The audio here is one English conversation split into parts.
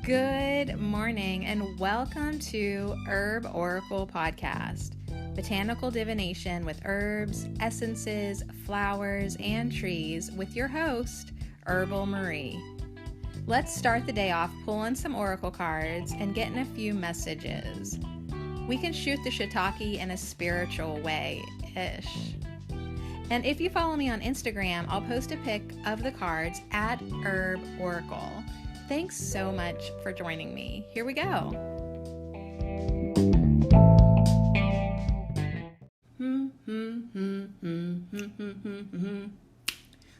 Good morning and welcome to Herb Oracle Podcast, botanical divination with herbs, essences, flowers, and trees with your host, Herbal Marie. Let's start the day off pulling some oracle cards and getting a few messages. We can shoot the shiitake in a spiritual way-ish. And if you follow me on Instagram, I'll post a pic of the cards at Herb Oracle. Thanks so much for joining me. Here we go.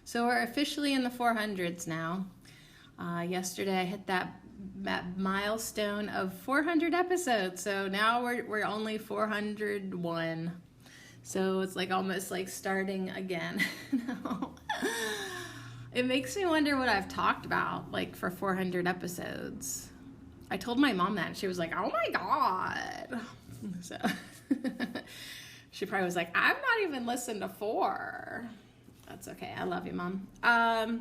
So we're officially in the 400s now. Yesterday I hit that milestone of 400 episodes. So now we're only 401. So it's like almost like starting again. No. It makes me wonder what I've talked about, like, for 400 episodes. I told my mom that, and she was like, oh my God. So she probably was like, I've not even listened to 4. That's okay. I love you, Mom. I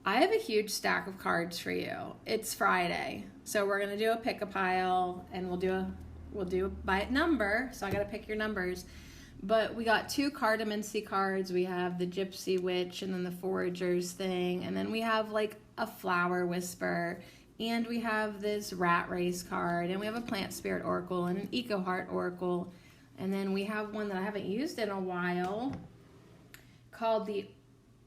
have a huge stack of cards for you. It's Friday, so we're going to do a pick-a-pile, and we'll do by number, so I got to pick your numbers. But we got 2 cardamancy cards. We have the Gypsy Witch and then the Foragers thing. And then we have like a Flower Whisper. And we have this Rat Race card. And we have a Plant Spirit Oracle and an Eco Heart Oracle. And then we have one that I haven't used in a while called the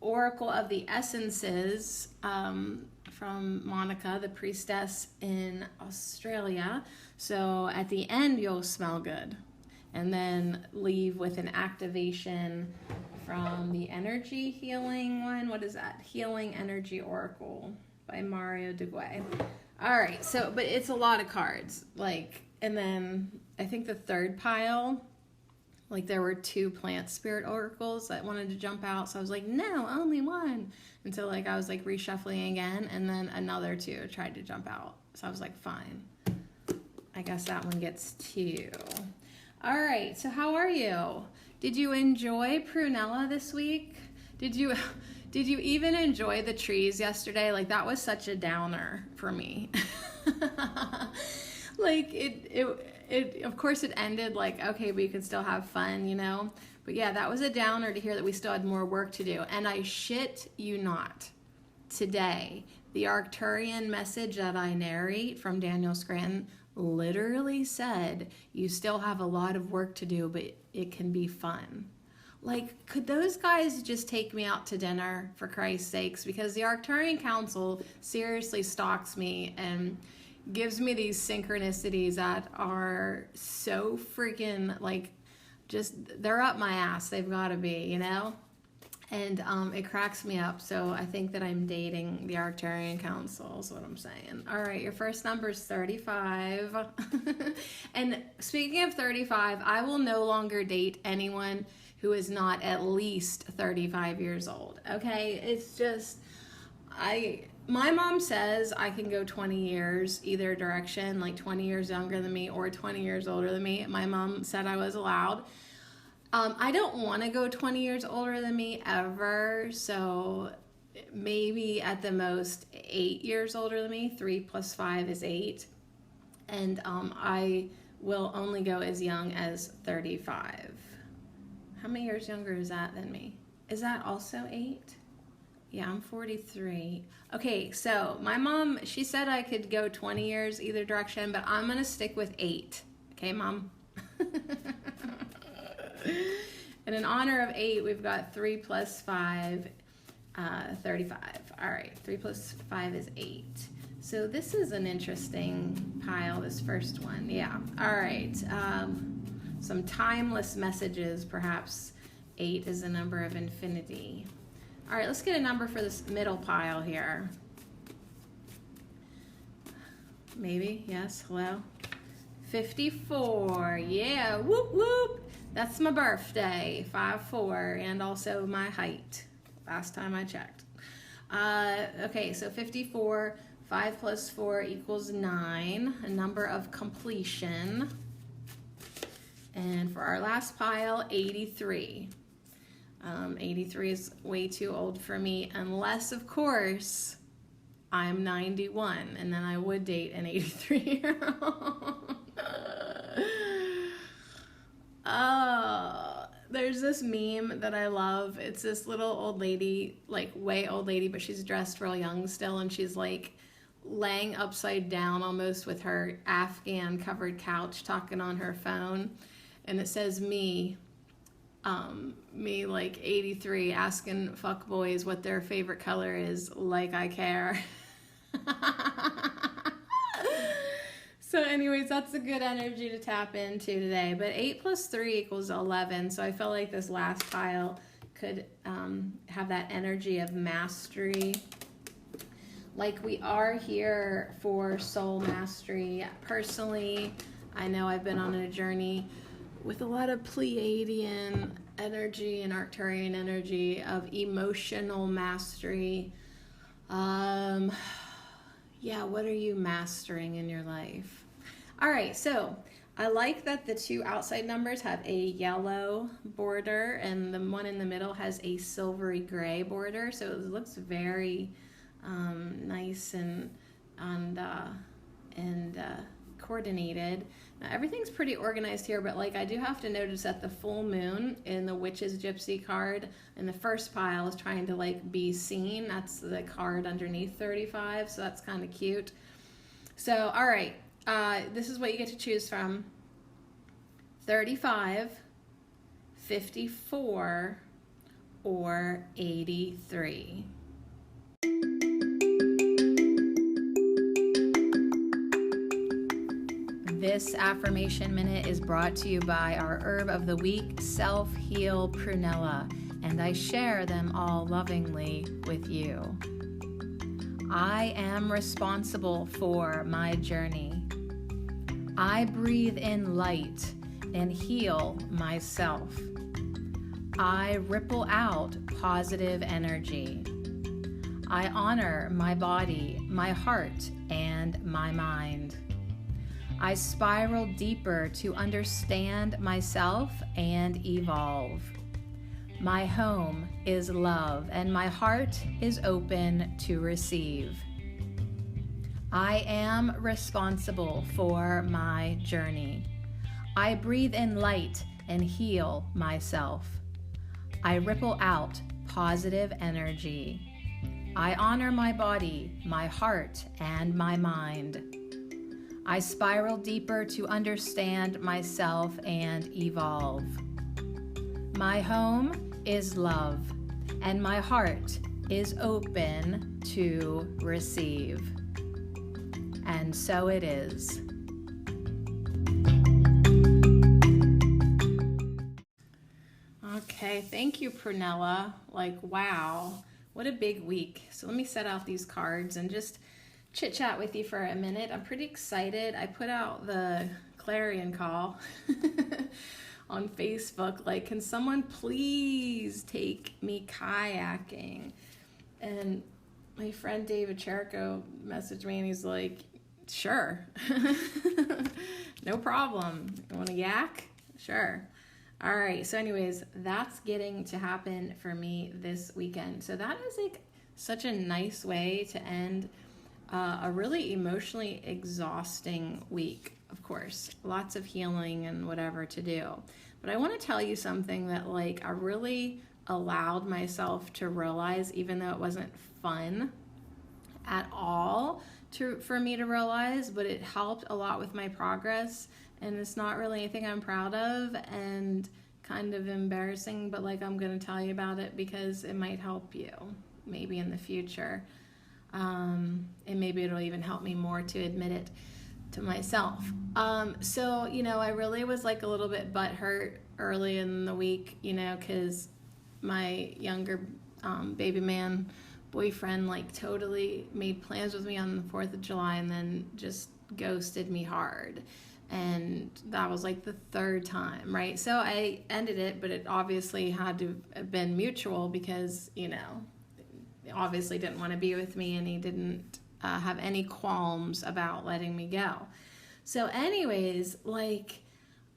Oracle of the Essences from Monica, the priestess in Australia. So at the end, you'll smell good. And then leave with an activation from the energy healing one. What is that? Healing Energy Oracle by Mario Duguay. All right, so, but it's a lot of cards. Like, and then I think the third pile, like there were 2 Plant Spirit Oracles that wanted to jump out. So I was like, no, only one. And so like I was like reshuffling again, and then another 2 tried to jump out. So I was like, fine. I guess that one gets 2. All right, so how are you? Did you enjoy Prunella this week? Did you even enjoy the trees yesterday? Like, that was such a downer for me. Like, it of course it ended like, okay, we can still have fun, you know? But yeah, that was a downer to hear that we still had more work to do. And I shit you not, today, the Arcturian message that I narrate from Daniel Scranton literally said, you still have a lot of work to do, but it can be fun. Like, could those guys just take me out to dinner, for Christ's sakes? Because the Arcturian Council seriously stalks me and gives me these synchronicities that are so freaking, like, just, they're up my ass. They've got to be, you know? And it cracks me up. So I think that I'm dating the Arcturian Council is what I'm saying. All right, your first number is 35. And speaking of 35, I will no longer date anyone who is not at least 35 years old. Okay, it's just, my mom says I can go 20 years either direction, like 20 years younger than me or 20 years older than me. My mom said I was allowed. I don't want to go 20 years older than me ever, so maybe at the most 8 years older than me. 3 + 5 is 8. And I will only go as young as 35. How many years younger is that than me? Is that also 8? Yeah, I'm 43. Okay, so my mom, she said I could go 20 years either direction, but I'm going to stick with 8. Okay, Mom? And in honor of 8, we've got 3 + 5, 35. All right, 3 + 5 is 8. So this is an interesting pile, this first one. Yeah, all right. Some timeless messages, perhaps. 8 is the number of infinity. All right, let's get a number for this middle pile here. Maybe, yes, hello? 54, yeah, whoop, whoop. That's my birthday, 5'4", and also my height, last time I checked. Okay, so 54, 5 + 4 = 9, a number of completion. And for our last pile, 83. 83 is way too old for me, unless, of course, I'm 91, and then I would date an 83-year-old. There's this meme that I love. It's this little old lady, like way old lady, but she's dressed real young still, and she's like laying upside down almost with her Afghan covered couch talking on her phone. And it says me like 83 asking fuckboys what their favorite color is, like I care. So anyways, that's a good energy to tap into today. But 8 plus 3 equals 11. So I felt like this last pile could have that energy of mastery. Like we are here for soul mastery. Personally, I know I've been on a journey with a lot of Pleiadian energy and Arcturian energy of emotional mastery. Yeah, what are you mastering in your life? All right, so I like that the two outside numbers have a yellow border and the one in the middle has a silvery gray border. So it looks very nice and coordinated. Now everything's pretty organized here, but like I do have to notice that the full moon in the Witch's Gypsy card in the first pile is trying to like be seen. That's the card underneath 35, so that's kind of cute. So all right, this is what you get to choose from: 35, 54, or 83. This affirmation minute is brought to you by our herb of the week, Self Heal Prunella, and I share them all lovingly with you. I am responsible for my journey. I breathe in light and heal myself. I ripple out positive energy. I honor my body, my heart, and my mind. I spiral deeper to understand myself and evolve. My home is love, and my heart is open to receive. I am responsible for my journey. I breathe in light and heal myself. I ripple out positive energy. I honor my body, my heart, and my mind. I spiral deeper to understand myself and evolve. My home is love, and my heart is open to receive. And so it is. Okay, thank you, Prunella. Like, wow, what a big week. So let me set out these cards and just chit chat with you for a minute. I'm pretty excited. I put out the clarion call on Facebook, like, can someone please take me kayaking? And my friend David Cherico messaged me and he's like, sure. No problem. You want a yak? Sure. All right. So anyways, that's getting to happen for me this weekend. So that is like such a nice way to end a really emotionally exhausting week. Of course, lots of healing and whatever to do. But I want to tell you something that like I really allowed myself to realize, even though it wasn't fun at all for me to realize, but it helped a lot with my progress. And it's not really anything I'm proud of and kind of embarrassing, but like I'm going to tell you about it because it might help you maybe in the future. And maybe it'll even help me more to admit it to myself. So, you know, I really was like a little bit butthurt early in the week, you know, because my younger baby man boyfriend like totally made plans with me on the 4th of July and then just ghosted me hard. And that was like the third time, right? So I ended it, but it obviously had to have been mutual because, you know, he obviously didn't want to be with me and he didn't have any qualms about letting me go. So anyways, like,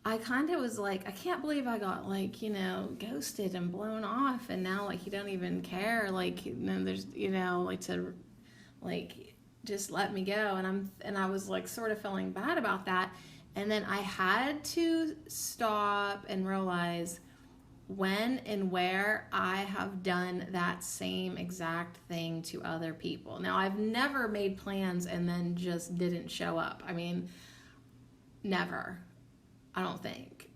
I kind of was like, I can't believe I got like, you know, ghosted and blown off and now like he don't even care. Like, you know, there's, you know, like to, like, just let me go. And I was like sort of feeling bad about that. And then I had to stop and realize when and where I have done that same exact thing to other people. Now, I've never made plans and then just didn't show up. I mean, never, I don't think.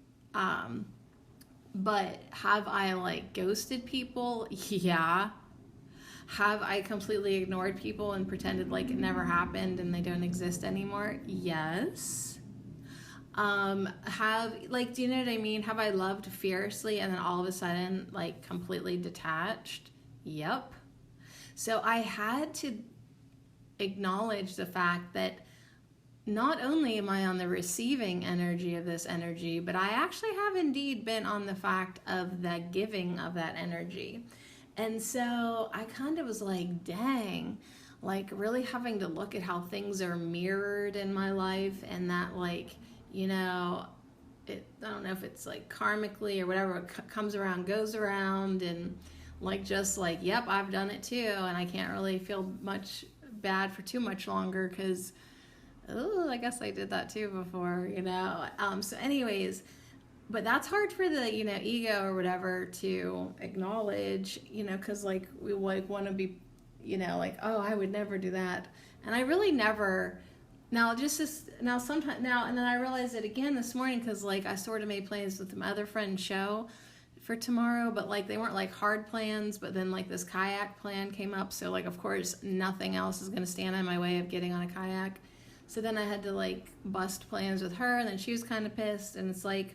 But have I like ghosted people? Yeah. Have I completely ignored people and pretended like it never happened and they don't exist anymore? Yes. Do you know what I mean? Have I loved fiercely and then all of a sudden like completely detached? Yep. So I had to acknowledge the fact that not only am I on the receiving energy of this energy, but I actually have indeed been on the fact of the giving of that energy. And so I kind of was like, dang, like really having to look at how things are mirrored in my life, and that like, you know, I don't know if it's like karmically or whatever, it comes around, goes around, and like just like, yep, I've done it too, and I can't really feel much bad for too much longer because, oh, I guess I did that too before, you know. So anyways, but that's hard for the, you know, ego or whatever to acknowledge, you know, because like we like want to be, you know, like, oh, I would never do that, and I really never. Now, sometimes, and then I realized it again this morning because, like, I sort of made plans with my other friend's show for tomorrow, but, like, they weren't, like, hard plans, but then, like, this kayak plan came up, so, like, of course, nothing else is going to stand in my way of getting on a kayak. So then I had to, like, bust plans with her, and then she was kind of pissed, and it's like,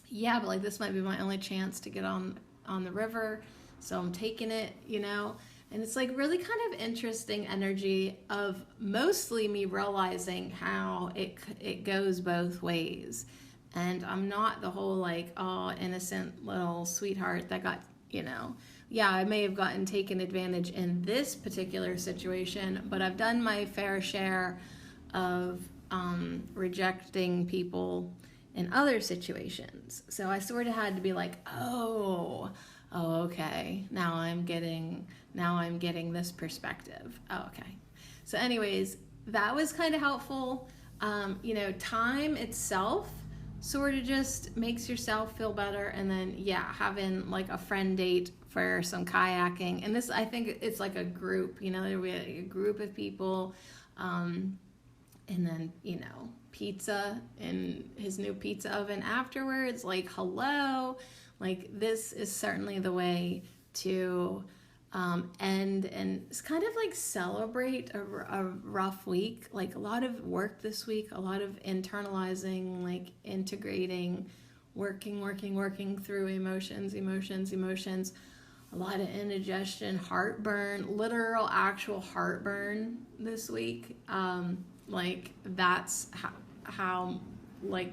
yeah, but, like, this might be my only chance to get on the river, so I'm taking it, you know. And it's like really kind of interesting energy of mostly me realizing how it goes both ways. And I'm not the whole like, oh, innocent little sweetheart that got, you know, yeah, I may have gotten taken advantage in this particular situation, but I've done my fair share of rejecting people in other situations. So I sort of had to be like, oh, okay, now I'm getting this perspective. Oh, okay. So anyways, that was kind of helpful. You know, time itself sort of just makes yourself feel better. And then, yeah, having like a friend date for some kayaking. And this, I think it's like a group, you know, there'll be a group of people. And then, you know, pizza in his new pizza oven afterwards. Like, hello. Like, this is certainly the way to end and it's kind of like celebrate a rough week. Like a lot of work this week, a lot of internalizing, like integrating, working through emotions, a lot of indigestion, heartburn, literal actual heartburn this week. Like that's how like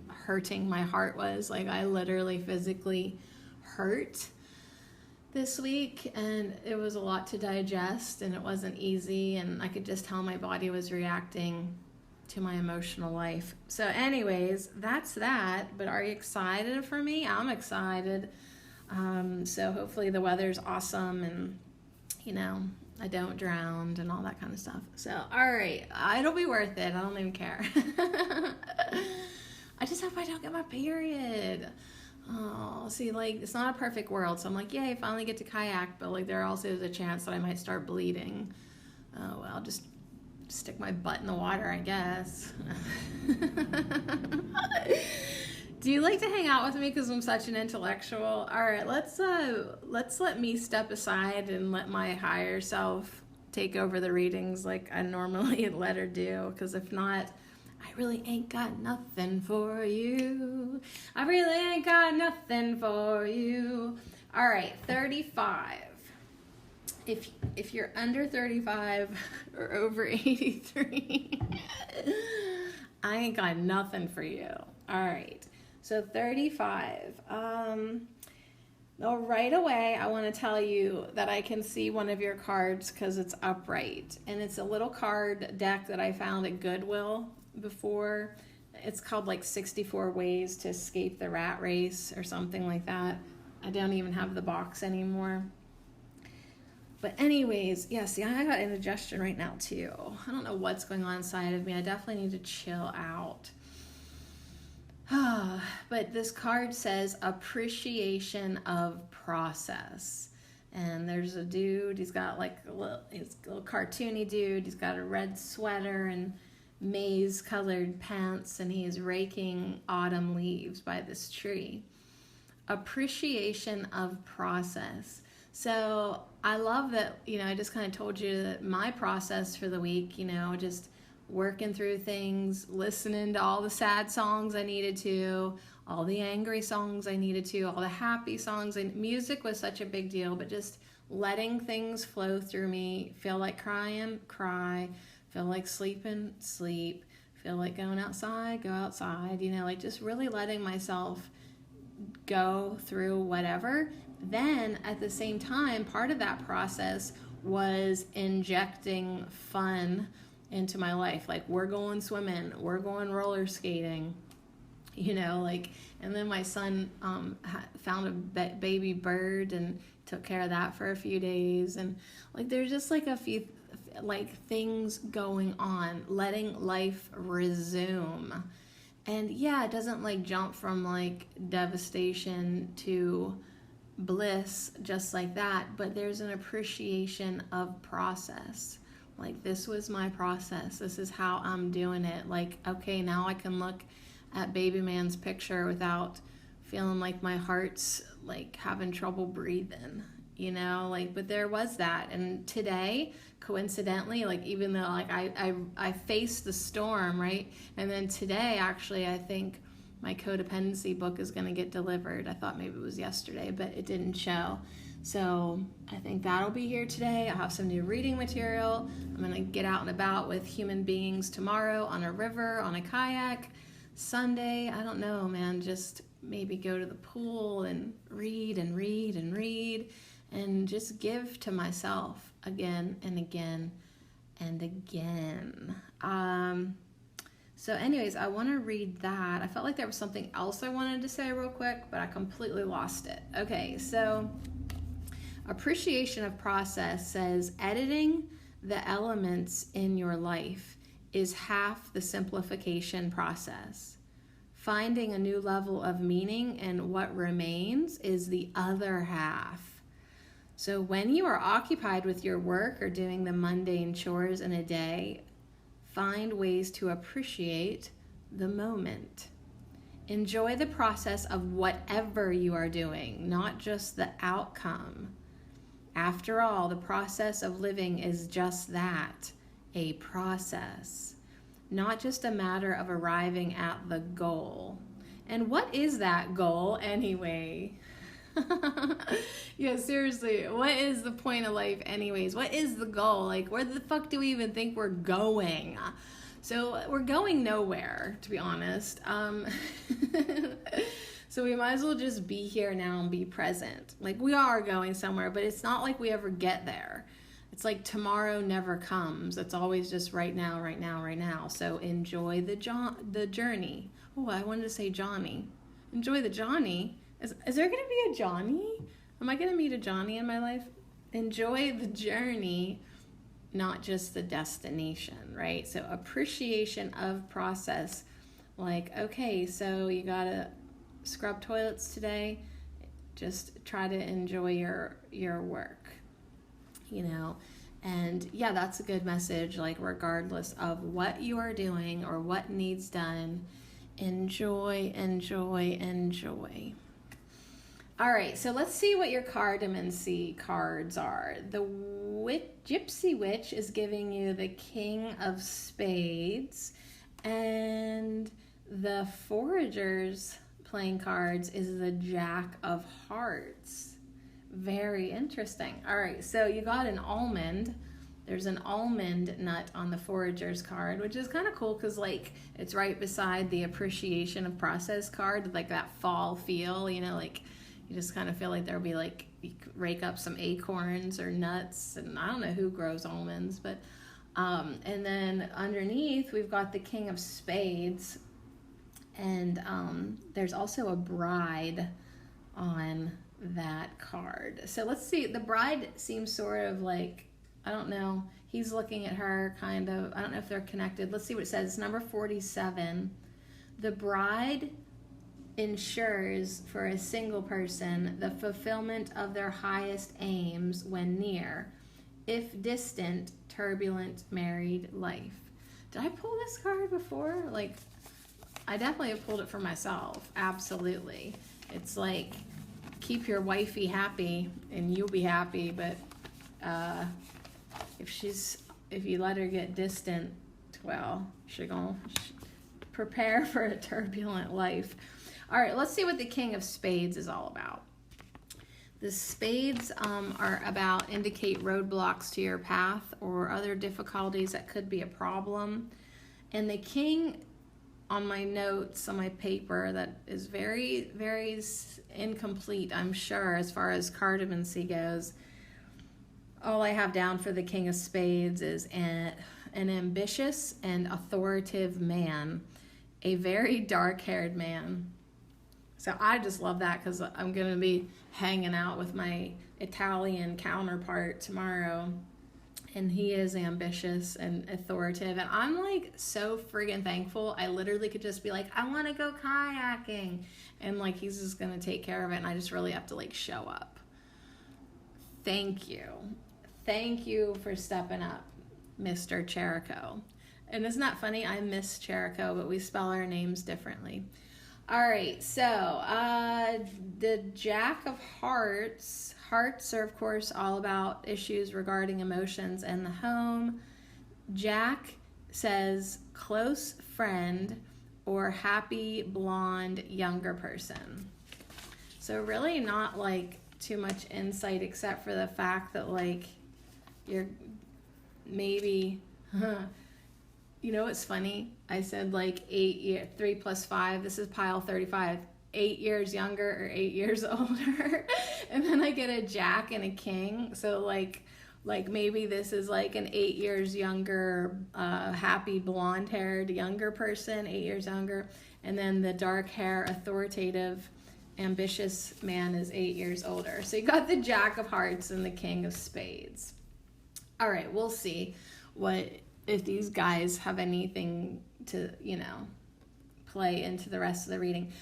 hurting my heart was. Like I literally physically hurt this week, and it was a lot to digest, and it wasn't easy, and I could just tell my body was reacting to my emotional life. So anyways, that's that. But are you excited for me? I'm excited. So hopefully the weather's awesome, and you know, I don't drown and all that kind of stuff. So all right, it'll be worth it. I don't even care. I just hope I don't get my period. Oh, see, like, it's not a perfect world, so I'm like, yay, finally get to kayak, but, like, there also is a chance that I might start bleeding. Oh, well, I'll just stick my butt in the water, I guess. Do you like to hang out with me because I'm such an intellectual? All right, let's let me step aside and let my higher self take over the readings like I normally let her do, because if not, I really ain't got nothing for you. I really ain't got nothing for you. All right, 35. If you're under 35 or over 83, I ain't got nothing for you. All right, so 35. Well, right away, I want to tell you that I can see one of your cards because it's upright. And it's a little card deck that I found at Goodwill before. It's called like 64 Ways to Escape the Rat Race or something like that. I don't even have the box anymore. But anyways, yeah, see, I got indigestion right now too. I don't know what's going on inside of me. I definitely need to chill out. But this card says appreciation of process. And there's a dude, he's got like he's a little cartoony dude. He's got a red sweater and maize colored pants, and he's raking autumn leaves by this tree. Appreciation of process. So I love that, I just kind of told you that my process for the week, just working through things, listening to all the sad songs I needed to, all the angry songs I needed to, all the happy songs. And music was such a big deal, but just letting things flow through me. Feel like crying, cry. Feel like sleeping, sleep. Feel like going outside, go outside. Like just really letting myself go through whatever. Then at the same time, part of that process was injecting fun into my life. Like, we're going swimming, we're going roller skating, and then my son found a baby bird and took care of that for a few days. And like, there's just like a few things going on, letting life resume. And yeah, it doesn't like jump from like devastation to bliss just like that, but there's an appreciation of process. Like, this was my process. This is how I'm doing it. Like, okay, now I can look at baby man's picture without feeling like my heart's like having trouble breathing, but there was that. And today, coincidentally, like, even though like I faced the storm, right? And then today, actually, I think my codependency book is going to get delivered. I thought maybe it was yesterday, but it didn't show. So I think that'll be here today. I'll have some new reading material. I'm going to get out and about with human beings tomorrow on a river, on a kayak. Sunday, I don't know, man, just maybe go to the pool and read and read and read and just give to myself again and again and again. So anyways, I want to read that. I felt like there was something else I wanted to say real quick, but I completely lost it. Okay, so appreciation of process says editing the elements in your life is half the simplification process. Finding a new level of meaning in what remains is the other half. So when you are occupied with your work or doing the mundane chores in a day, find ways to appreciate the moment. Enjoy the process of whatever you are doing, not just the outcome. After all, the process of living is just that, a process, not just a matter of arriving at the goal. And what is that goal anyway? Yeah, seriously, what is the point of life anyways? What is the goal? Like, where the fuck do we even think we're going? So we're going nowhere, to be honest. So we might as well just be here now and be present. Like, we are going somewhere, but it's not like we ever get there. It's like tomorrow never comes. It's always just right now, right now, right now. So enjoy the journey. Oh, I wanted to say Johnny. Enjoy the Johnny. Is there going to be a Johnny? Am I going to meet a Johnny in my life? Enjoy the journey, not just the destination, right? So appreciation of process. Like, okay, so you got to scrub toilets today. Just try to enjoy your work, And yeah, that's a good message. Like, regardless of what you are doing or what needs done, enjoy, enjoy, enjoy. All right, so let's see what your cardamancy cards are. The Gypsy Witch is giving you the King of Spades, and the Forager's playing cards is the Jack of Hearts. Very interesting. All right, so you got an almond. There's an almond nut on the Forager's card, which is kind of cool because, like, it's right beside the Appreciation of Process card, like that fall feel, like you just kind of feel like there'll be like, you rake up some acorns or nuts, and I don't know who grows almonds, but and then underneath we've got the King of Spades, and there's also a bride on that card. So let's see. The bride seems sort of like, I don't know. He's looking at her kind of. I don't know if they're connected. Let's see what it says. It's number 47. The bride ensures for a single person the fulfillment of their highest aims when near, if distant, turbulent married life. Did I pull this card before? Like, I definitely have pulled it for myself. Absolutely. It's like, keep your wifey happy and you'll be happy, but if you let her get distant, well, she's gonna prepare for a turbulent life. All right, let's see what the King of Spades is all about. The spades are about indicate roadblocks to your path or other difficulties that could be a problem. And the king, on my notes, on my paper, that is very, very incomplete, I'm sure, as far as cartomancy goes. All I have down for the King of Spades is an ambitious and authoritative man, a very dark-haired man. So I just love that because I'm going to be hanging out with my Italian counterpart tomorrow. And he is ambitious and authoritative. And I'm like so friggin' thankful. I literally could just be like, I want to go kayaking. And like, he's just going to take care of it. And I just really have to like show up. Thank you. Thank you for stepping up, Mr. Cherico. And isn't that funny? I miss Cherico, but we spell our names differently. All right, so the Jack of Hearts. Hearts are, of course, all about issues regarding emotions and the home. Jack says close friend or happy blonde younger person. So really not like too much insight except for the fact that like you're maybe... You know what's funny? I said like 3 plus 5. This is pile 35. 8 years younger or 8 years older. And then I get a jack and a king. So like maybe this is like an 8 years younger, happy blonde haired younger person, 8 years younger. And then the dark hair, authoritative, ambitious man is 8 years older. So you got the Jack of Hearts and the King of Spades. All right, we'll see if these guys have anything to, play into the rest of the reading.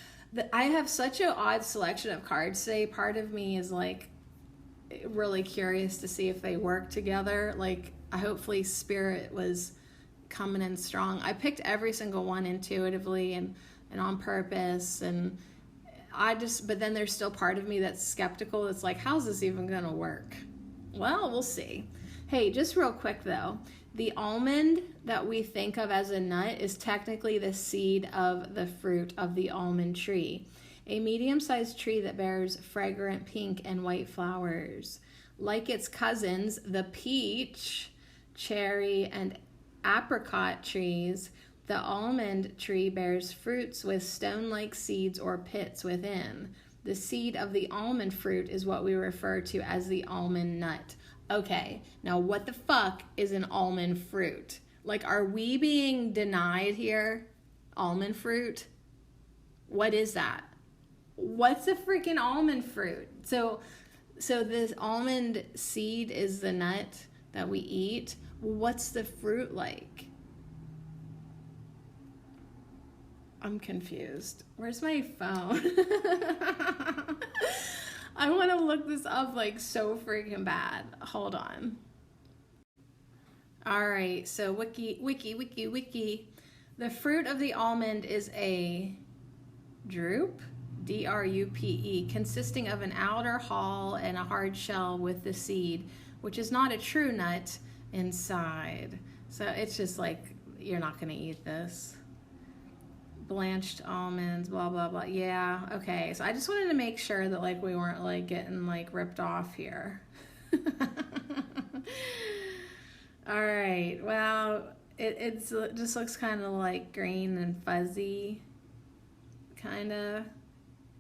I have such an odd selection of cards today. Part of me is like really curious to see if they work together. Like, hopefully Spirit was coming in strong. I picked every single one intuitively and on purpose, and but then there's still part of me that's skeptical. It's like, how's this even gonna work? Well, we'll see. Hey, just real quick though, the almond that we think of as a nut is technically the seed of the fruit of the almond tree, a medium-sized tree that bears fragrant pink and white flowers. Like its cousins, the peach, cherry, and apricot trees, the almond tree bears fruits with stone-like seeds or pits within. The seed of the almond fruit is what we refer to as the almond nut. Okay, now what the fuck is an almond fruit? Like, are we being denied here? Almond fruit? What is that? What's a freaking almond fruit? So this almond seed is the nut that we eat. What's the fruit like? I'm confused. Where's my phone? I want to look this up like so freaking bad. Hold on. All right, so wiki. The fruit of the almond is a drupe, D-R-U-P-E, consisting of an outer hull and a hard shell with the seed, which is not a true nut inside. So it's just like, you're not going to eat this. Blanched almonds, blah, blah, blah. Yeah, okay. So I just wanted to make sure that like we weren't like getting like ripped off here. All right. Well, it just looks kind of like green and fuzzy, kind of.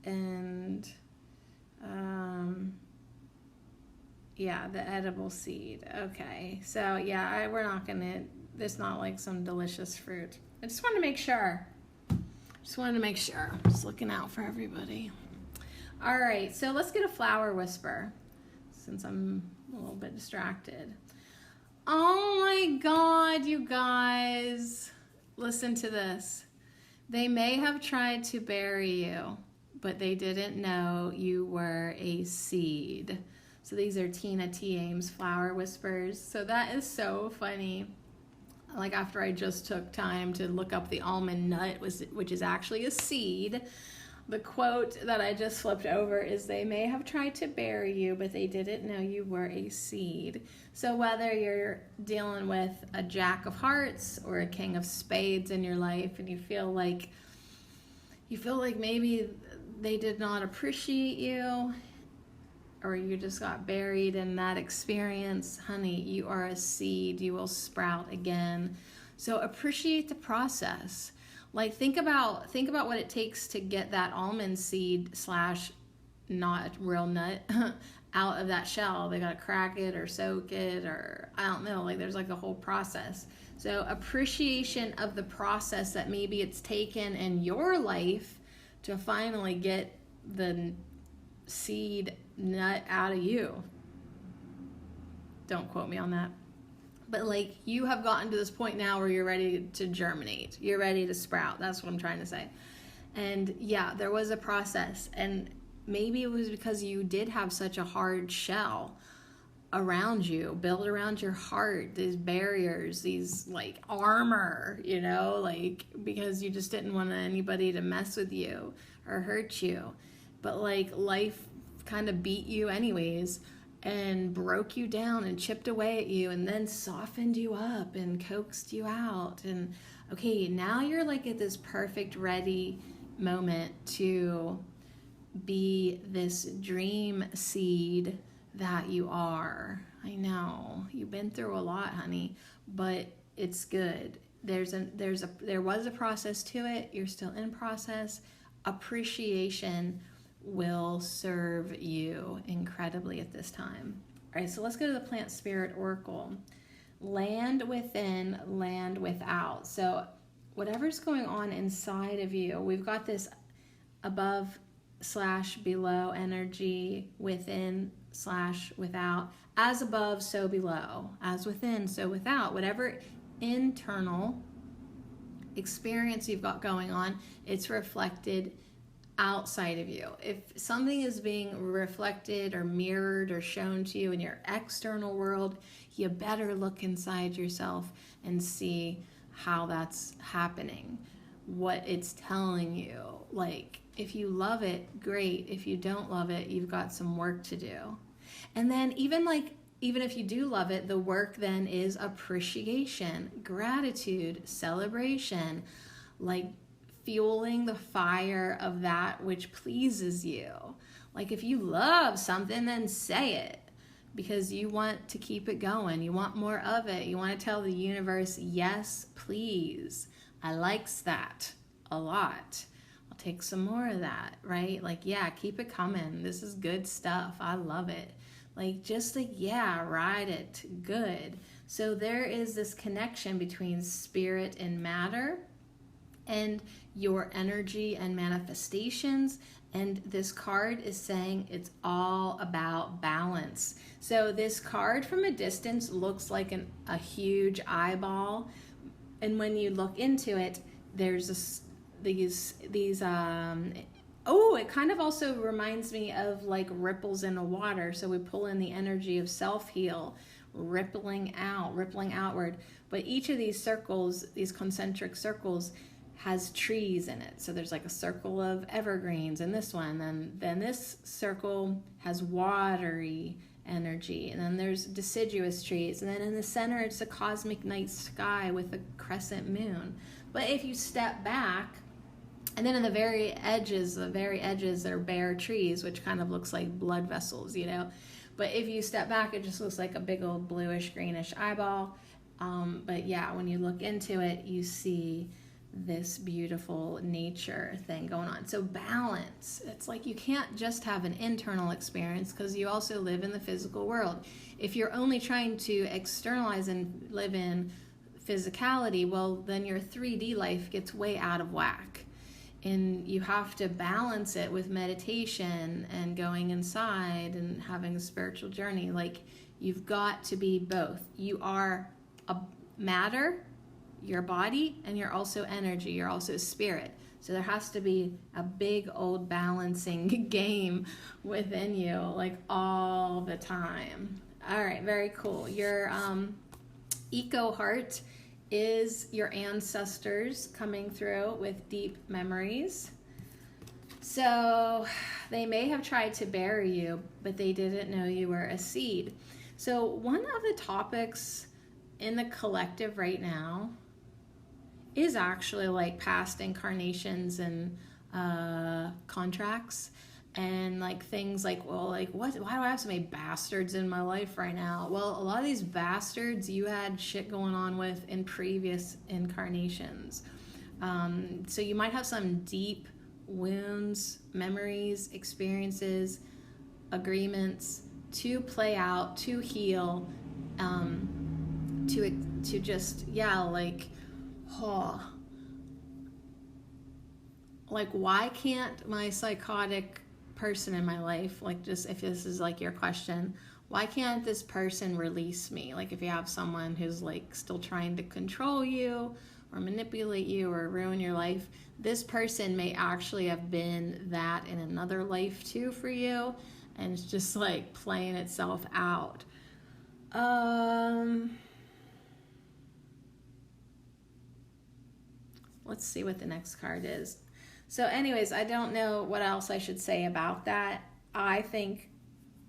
And yeah, the edible seed. Okay. So yeah, we're not gonna, it's not like some delicious fruit. I just wanted to make sure. Just looking out for everybody. All right, so let's get a flower whisper since I'm a little bit distracted. Oh my God, you guys, listen to this. They may have tried to bury you, but they didn't know you were a seed. So these are Tina T. Ames flower whispers. So that is so funny. Like after I just took time to look up the almond nut, which is actually a seed, the quote that I just flipped over is, they may have tried to bury you, but they didn't know you were a seed. So whether you're dealing with a Jack of Hearts or a King of Spades in your life, and you feel like maybe they did not appreciate you, or you just got buried in that experience, honey, you are a seed. You will sprout again. So appreciate the process. Like think about what it takes to get that almond seed / not real nut out of that shell. They gotta crack it or soak it, or I don't know, like there's like a whole process. So appreciation of the process that maybe it's taken in your life to finally get the seed nut out of you. Don't quote me on that. But like you have gotten to this point now where you're ready to germinate. You're ready to sprout. That's what I'm trying to say. And yeah, there was a process. And maybe it was because you did have such a hard shell around you, built around your heart, these barriers, these like armor, like because you just didn't want anybody to mess with you or hurt you. But like life kind of beat you anyways, and broke you down and chipped away at you, and then softened you up and coaxed you out. And okay, now you're like at this perfect ready moment to be this dream seed that you are. I know you've been through a lot, honey, but it's good. There was a process to it. You're still in process. Appreciation will serve you incredibly at this time. All right, so let's go to the Plant Spirit Oracle. Land within, land without. So whatever's going on inside of you, we've got this above / below energy, within / without. As above, so below. As within, so without. Whatever internal experience you've got going on, it's reflected outside of you. If something is being reflected or mirrored or shown to you in your external world, you better look inside yourself and see how that's happening, what it's telling you. Like, if you love it, great. If you don't love it, you've got some work to do. And then even if you do love it, the work then is appreciation, gratitude, celebration, like fueling the fire of that which pleases you. Like if you love something, then say it, because you want to keep it going. You want more of it. You want to tell the universe, yes, please. I likes that a lot. I'll take some more of that, right? Like, yeah, keep it coming. This is good stuff. I love it. Like, just like, yeah, ride it. Good. So there is this connection between spirit and matter, and your energy and manifestations. And this card is saying it's all about balance. So this card from a distance looks like a huge eyeball, and when you look into it, there's these it kind of also reminds me of like ripples in the water. So we pull in the energy of self-heal, rippling outward. But each of these circles, these concentric circles, has trees in it. So there's like a circle of evergreens in this one, and then this circle has watery energy, and then there's deciduous trees, and then in the center it's a cosmic night sky with a crescent moon. But if you step back, and then in the very edges are bare trees, which kind of looks like blood vessels, But if you step back, it just looks like a big old bluish greenish eyeball. But yeah, when you look into it, you see this beautiful nature thing going on. So balance. It's like you can't just have an internal experience, because you also live in the physical world. If you're only trying to externalize and live in physicality, well, then your 3D life gets way out of whack. And you have to balance it with meditation and going inside and having a spiritual journey. Like, you've got to be both. You are a matter, your body, and you're also energy. You're also spirit. So there has to be a big old balancing game within you, like all the time. All right, very cool. Your eco heart is your ancestors coming through with deep memories. So they may have tried to bury you, but they didn't know you were a seed. So one of the topics in the collective right now is actually like past incarnations and contracts, and like things like, well, like why do I have so many bastards in my life right now? Well, a lot of these bastards you had shit going on with in previous incarnations. So you might have some deep wounds, memories, experiences, agreements to play out, to heal, to just, like why can't my psychotic person in my life, like, just if this is like your question, why can't this person release me? Like, if you have someone who's like still trying to control you or manipulate you or ruin your life, this person may actually have been that in another life too for you, and it's just like playing itself out. Let's see what the next card is. So anyways, I don't know what else I should say about that. I think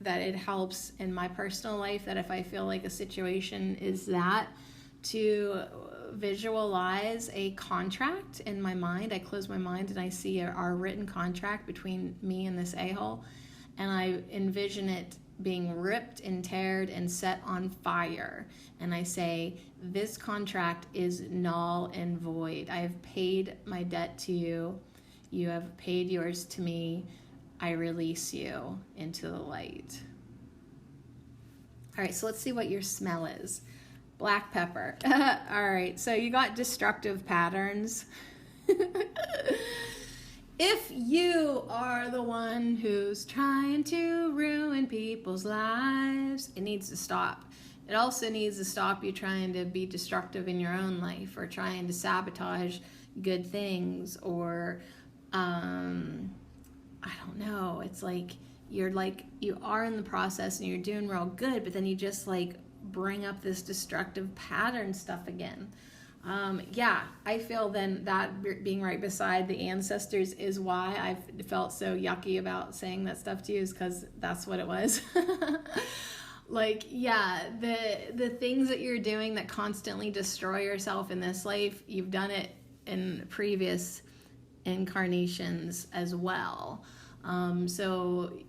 that it helps in my personal life that if I feel like a situation is that, to visualize a contract in my mind. I close my mind and I see our written contract between me and this a-hole, and I envision it being ripped and teared and set on fire. And I say, this contract is null and void. I have paid my debt to you. You have paid yours to me. I release you into the light. All right, so let's see what your smell is. Black pepper. All right, so you got destructive patterns. If you are the one who's trying to ruin people's lives, it needs to stop. It also needs to stop you trying to be destructive in your own life, or trying to sabotage good things, or I don't know. It's like you are in the process and you're doing real good, but then you just like bring up this destructive pattern stuff again. I feel then that being right beside the ancestors is why I've felt so yucky about saying that stuff to you, is because that's what it was. The things that you're doing that constantly destroy yourself in this life, you've done it in previous incarnations as well. So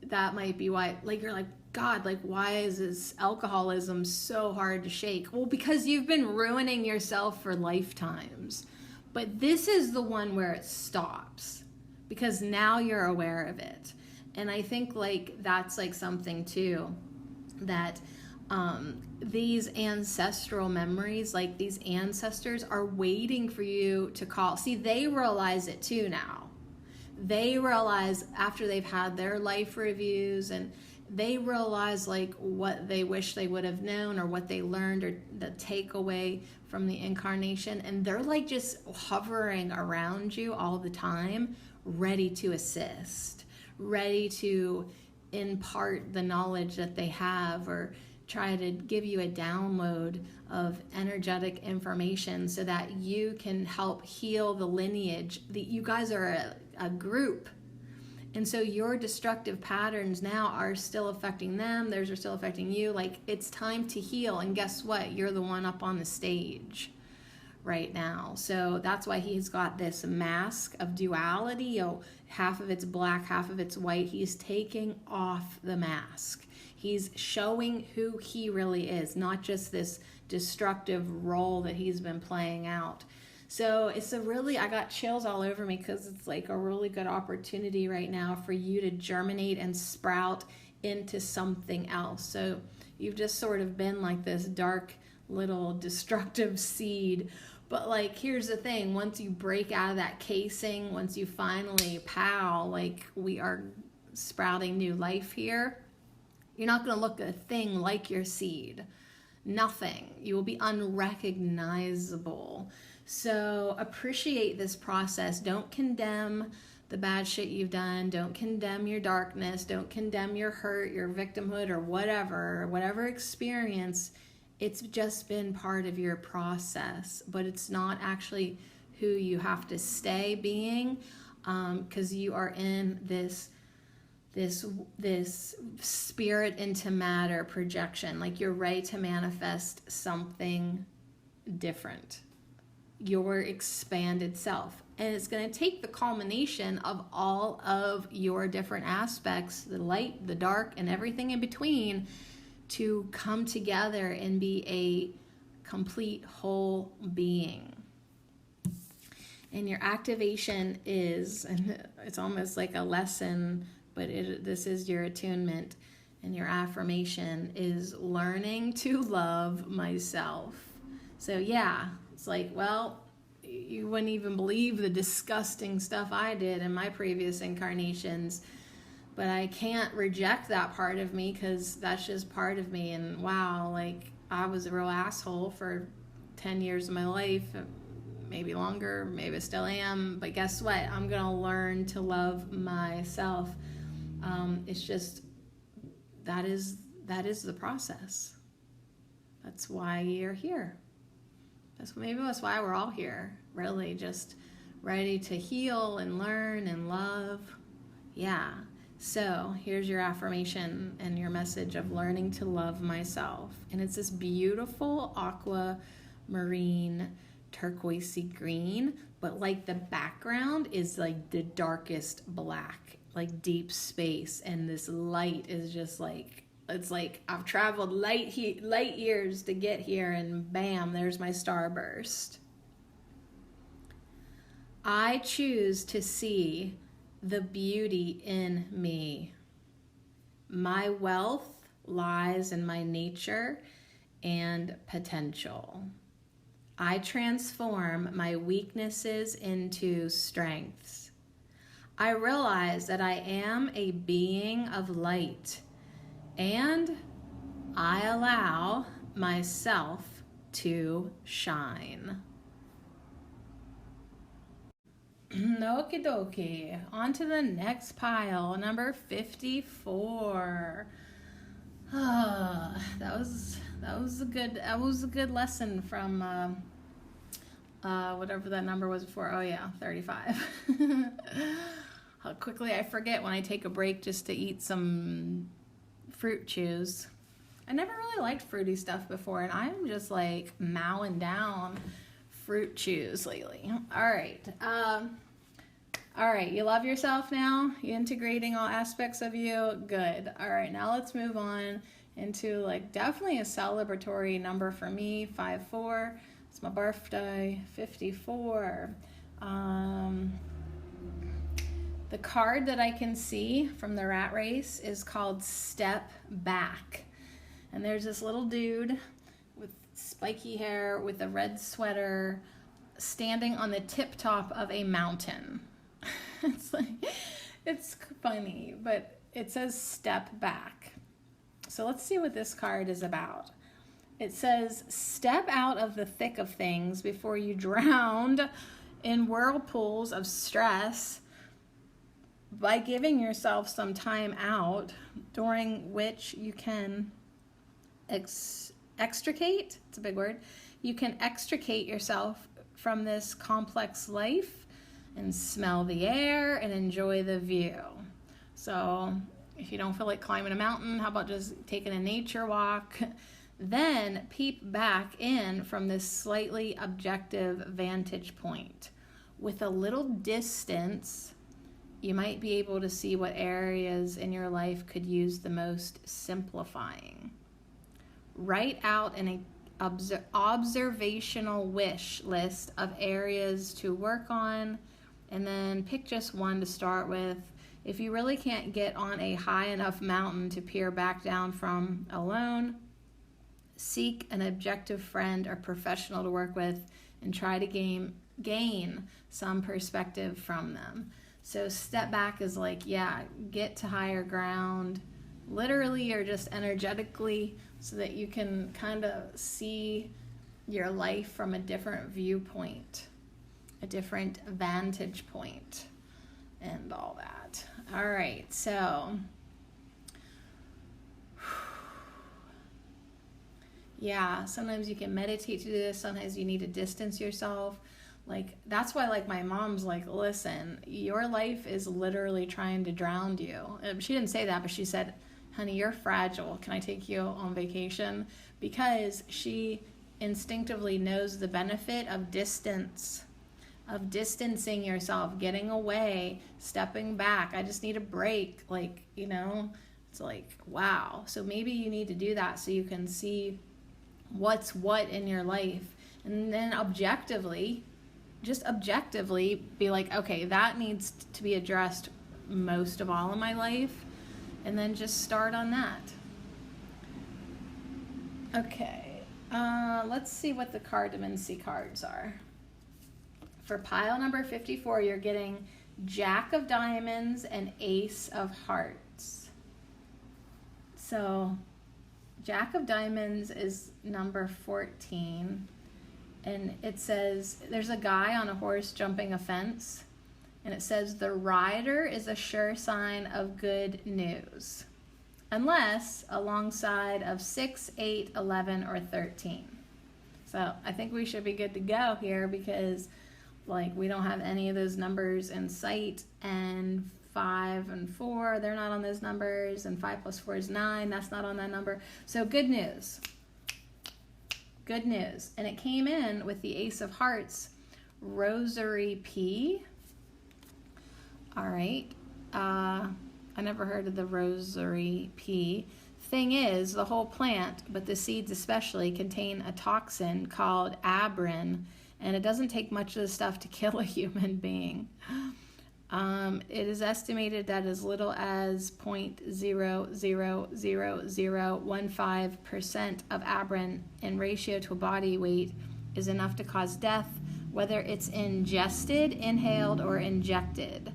that might be why, like, you're like, God, like, why is this alcoholism so hard to shake? Well, because you've been ruining yourself for lifetimes. But this is the one where it stops, because now you're aware of it. And I think like that's like something too, that these ancestral memories, like these ancestors are waiting for you to call. See, they realize it too now. They realize after they've had their life reviews, and they realize like what they wish they would have known, or what they learned, or the takeaway from the incarnation, and they're like just hovering around you all the time, ready to assist, ready to impart the knowledge that they have, or try to give you a download of energetic information so that you can help heal the lineage. You guys are a group. And so your destructive patterns now are still affecting them. Theirs are still affecting you. Like, it's time to heal. And guess what? You're the one up on the stage right now. So that's why he's got this mask of duality. Half of it's black, half of it's white. He's taking off the mask. He's showing who he really is, not just this destructive role that he's been playing out. So it's I got chills all over me, because it's like a really good opportunity right now for you to germinate and sprout into something else. So you've just sort of been like this dark little destructive seed, But like, here's the thing, once you break out of that casing, once you finally like we are sprouting new life here, you're not going to look a thing like your seed. Nothing. You will be unrecognizable. So appreciate this process. Don't condemn the bad shit you've done. Don't condemn your darkness. Don't condemn your hurt, your victimhood, or whatever experience. It's just been part of your process, but it's not actually who you have to stay being, because you are in this spirit into matter projection. Like, you're ready to manifest something different, your expanded self. And it's going to take the culmination of all of your different aspects, the light, the dark, and everything in between, to come together and be a complete whole being. And your activation is, and it's almost like a lesson, but this is your attunement, and your affirmation is learning to love myself. So yeah, it's like, well, you wouldn't even believe the disgusting stuff I did in my previous incarnations, but I can't reject that part of me, because that's just part of me. And wow, like, I was a real asshole for 10 years of my life, maybe longer, maybe I still am, but guess what? I'm gonna learn to love myself. It's just, that is the process. That's why you're here. That's why we're all here, really, just ready to heal and learn and love. Yeah. So here's your affirmation and your message of learning to love myself. And it's this beautiful aquamarine turquoisey green, but like the background is like the darkest black, like deep space. And this light is just like, it's like I've traveled light years to get here, and bam, there's my starburst. I choose to see the beauty in me. My wealth lies in my nature and potential. I transform my weaknesses into strengths. I realize that I am a being of light, and I allow myself to shine. Okie dokie. On to the next pile, number 54. That was a good lesson from whatever that number was before. Oh yeah, 35. How quickly I forget when I take a break just to eat some fruit chews. I never really liked fruity stuff before, and I'm just like mowing down fruit chews lately. All right, you love yourself now? You integrating all aspects of you? Good. All right, now let's move on into like definitely a celebratory number for me, 54. It's my birthday, 54. The card that I can see from the rat race is called Step Back. And there's this little dude with spiky hair with a red sweater standing on the tip top of a mountain. It's funny, but it says step back. So let's see what this card is about. It says, step out of the thick of things before you drown in whirlpools of stress by giving yourself some time out, during which you can extricate, it's a big word, you can extricate yourself from this complex life and smell the air and enjoy the view. So if you don't feel like climbing a mountain, how about just taking a nature walk? Then peep back in from this slightly objective vantage point. With a little distance, you might be able to see what areas in your life could use the most simplifying. Write out an observational wish list of areas to work on, and then pick just one to start with. If you really can't get on a high enough mountain to peer back down from alone, seek an objective friend or professional to work with and try to gain some perspective from them. So step back is like, yeah, get to higher ground, literally or just energetically, so that you can kind of see your life from a different viewpoint, a different vantage point, and all that. All right, so yeah, sometimes you can meditate to do this. Sometimes you need to distance yourself. Like, that's why, like, my mom's like, listen, your life is literally trying to drown you. She didn't say that, but she said, honey, you're fragile. Can I take you on vacation? Because she instinctively knows the benefit of distance, of distancing yourself, getting away, stepping back. I just need a break. Like, you know, it's like, wow. So maybe you need to do that so you can see what's what in your life. And then objectively be like, okay, that needs to be addressed most of all in my life, and then just start on that. Okay, let's see what the cardamancy cards are. For pile number 54, you're getting Jack of Diamonds and Ace of Hearts. So Jack of Diamonds is number 14. And it says, there's a guy on a horse jumping a fence, and it says, the rider is a sure sign of good news, unless alongside of 6, 8, 11, or 13. So I think we should be good to go here, because like we don't have any of those numbers in sight, and 5 and 4, they're not on those numbers, and 5 plus 4 is 9, that's not on that number. So good news. Good news. And it came in with the Ace of Hearts, Rosary P. All right. I never heard of the Rosary P. Thing is, the whole plant, but the seeds especially, contain a toxin called abrin, and it doesn't take much of the stuff to kill a human being. It is estimated that as little as 0.00015% of abrin in ratio to a body weight is enough to cause death, whether it's ingested, inhaled, or injected.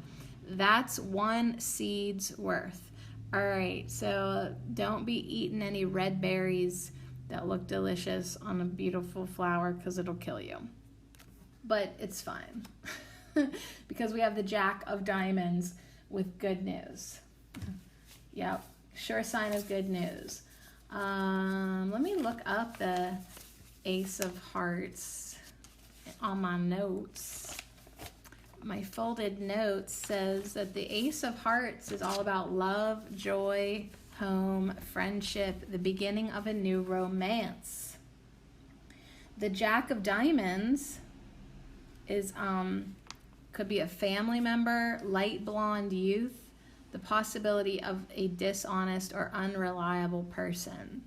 That's one seed's worth. All right, so don't be eating any red berries that look delicious on a beautiful flower, because it'll kill you. But it's fine. Because we have the Jack of Diamonds with good news. Yep, sure sign of good news. Let me look up the Ace of Hearts on my notes. My folded notes says that the Ace of Hearts is all about love, joy, home, friendship, the beginning of a new romance. The Jack of Diamonds is could be a family member, light blonde youth, the possibility of a dishonest or unreliable person.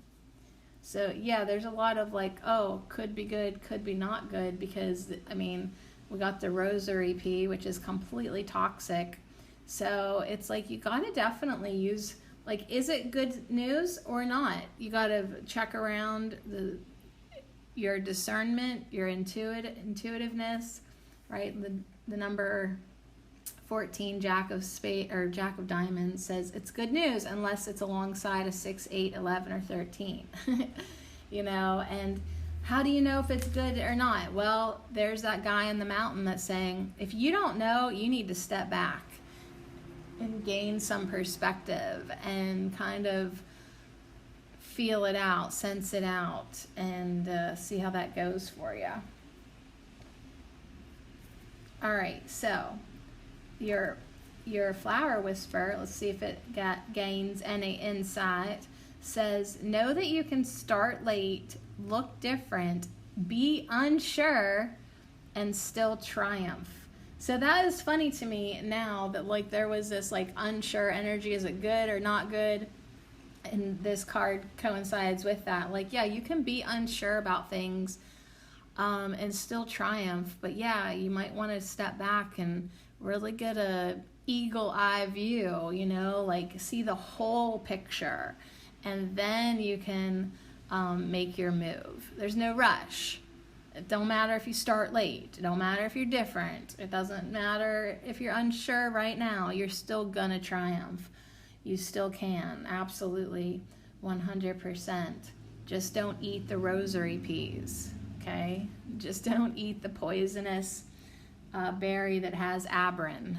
So yeah, there's a lot of like, oh, could be good, could be not good, because I mean, we got the Rosary P, which is completely toxic. So it's like, you gotta definitely use, like, is it good news or not? You gotta check around your discernment, your intuitiveness, right? The number 14, Jack of Diamonds, says it's good news unless it's alongside a 6, 8, 11, or 13. You know, and how do you know if it's good or not? Well, there's that guy in the mountain that's saying, if you don't know, you need to step back and gain some perspective and kind of feel it out, sense it out, and see how that goes for you. All right, so your flower whisper, let's see if it gains any insight, says, know that you can start late, look different, be unsure, and still triumph. So that is funny to me now, that like there was this like unsure energy, is it good or not good? And this card coincides with that. Like, yeah, you can be unsure about things and still triumph. But yeah, you might want to step back and really get a eagle eye view, you know, like see the whole picture. And then you can make your move. There's no rush. It don't matter if you start late. It don't matter if you're different. It doesn't matter if you're unsure right now. You're still gonna triumph. You still can, absolutely, 100%. Just don't eat the rosary peas, okay? Just don't eat the poisonous berry that has abrin,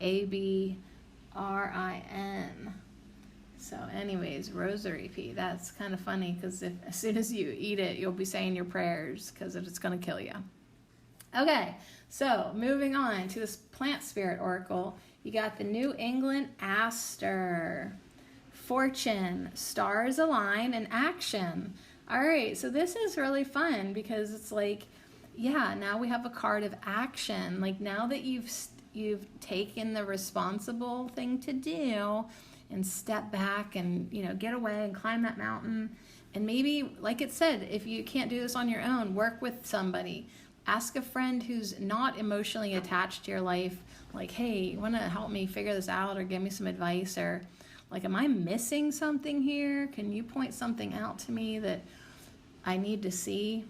Abrin. So anyways, rosary pea, that's kind of funny because as soon as you eat it, you'll be saying your prayers because it's going to kill you. Okay, so moving on to this plant spirit oracle, you got the New England aster. Fortune, stars align, and action. All right, so this is really fun because it's like, yeah, now we have a card of action. Like now that you've taken the responsible thing to do and step back and, you know, get away and climb that mountain. And maybe, like it said, if you can't do this on your own, work with somebody. Ask a friend who's not emotionally attached to your life, like, hey, you want to help me figure this out or give me some advice, or like, am I missing something here? Can you point something out to me that I need to see?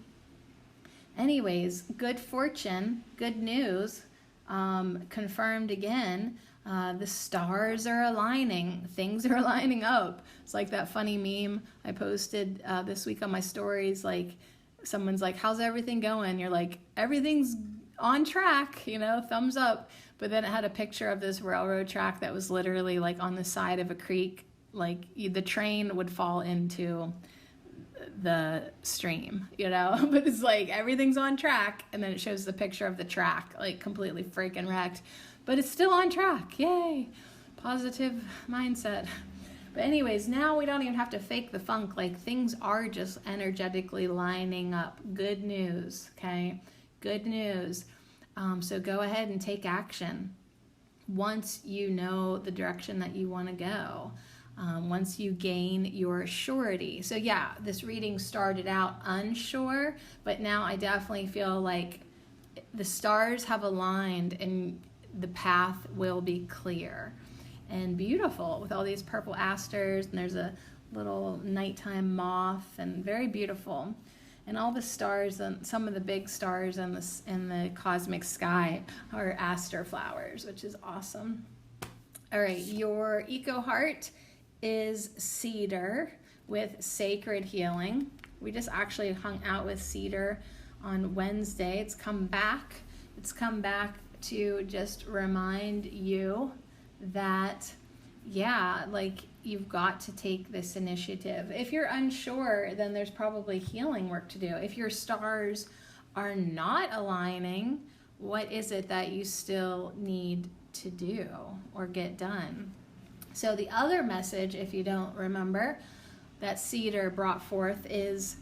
Anyways, good fortune, good news, confirmed again. The stars are aligning. Things are lining up. It's like that funny meme I posted this week on my stories. Like, someone's like, how's everything going? You're like, everything's on track, you know, thumbs up. But then it had a picture of this railroad track that was literally like on the side of a creek. Like the train would fall into the stream, you know, but it's like everything's on track. And then it shows the picture of the track, like completely freaking wrecked, but it's still on track. Yay. Positive mindset. But anyways, now we don't even have to fake the funk. Like things are just energetically lining up. Good news. Okay. Good news. So go ahead and take action once you know the direction that you want to go, once you gain your surety. So yeah, this reading started out unsure, but now I definitely feel like the stars have aligned and the path will be clear and beautiful with all these purple asters, and there's a little nighttime moth, and very beautiful. And all the stars, and some of the big stars in the cosmic sky are aster flowers, which is awesome. All right, your eco heart is cedar with sacred healing. We just actually hung out with cedar on Wednesday. It's come back. It's come back to just remind you that, yeah, like you've got to take this initiative. If you're unsure, then there's probably healing work to do. If your stars are not aligning, what is it that you still need to do or get done? So the other message, if you don't remember, that cedar brought forth is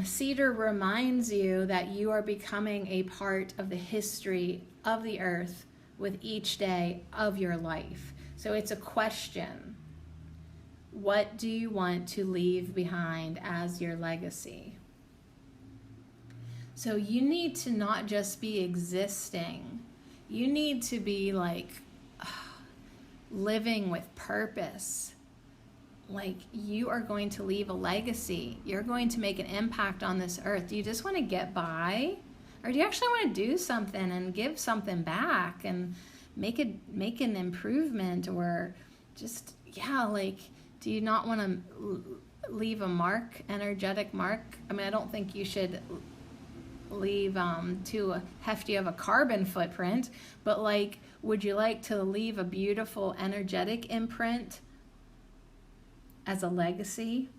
cedar reminds you that you are becoming a part of the history of the earth with each day of your life. So it's a question. What do you want to leave behind as your legacy? So you need to not just be existing. You need to be like living with purpose. Like you are going to leave a legacy. You're going to make an impact on this earth. Do you just want to get by? Or do you actually want to do something and give something back and make an improvement, or just, yeah, like, do you not want to leave a mark, energetic mark? I mean, I don't think you should leave too hefty of a carbon footprint, but like, would you like to leave a beautiful energetic imprint as a legacy,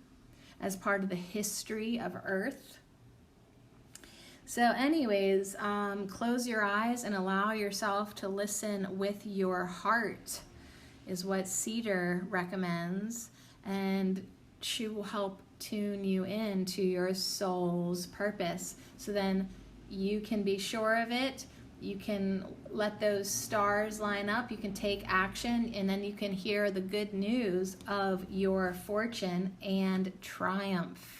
as part of the history of Earth? So anyways, close your eyes and allow yourself to listen with your heart is what cedar recommends, and she will help tune you in to your soul's purpose. So then you can be sure of it. You can let those stars line up. You can take action, and then you can hear the good news of your fortune and triumph.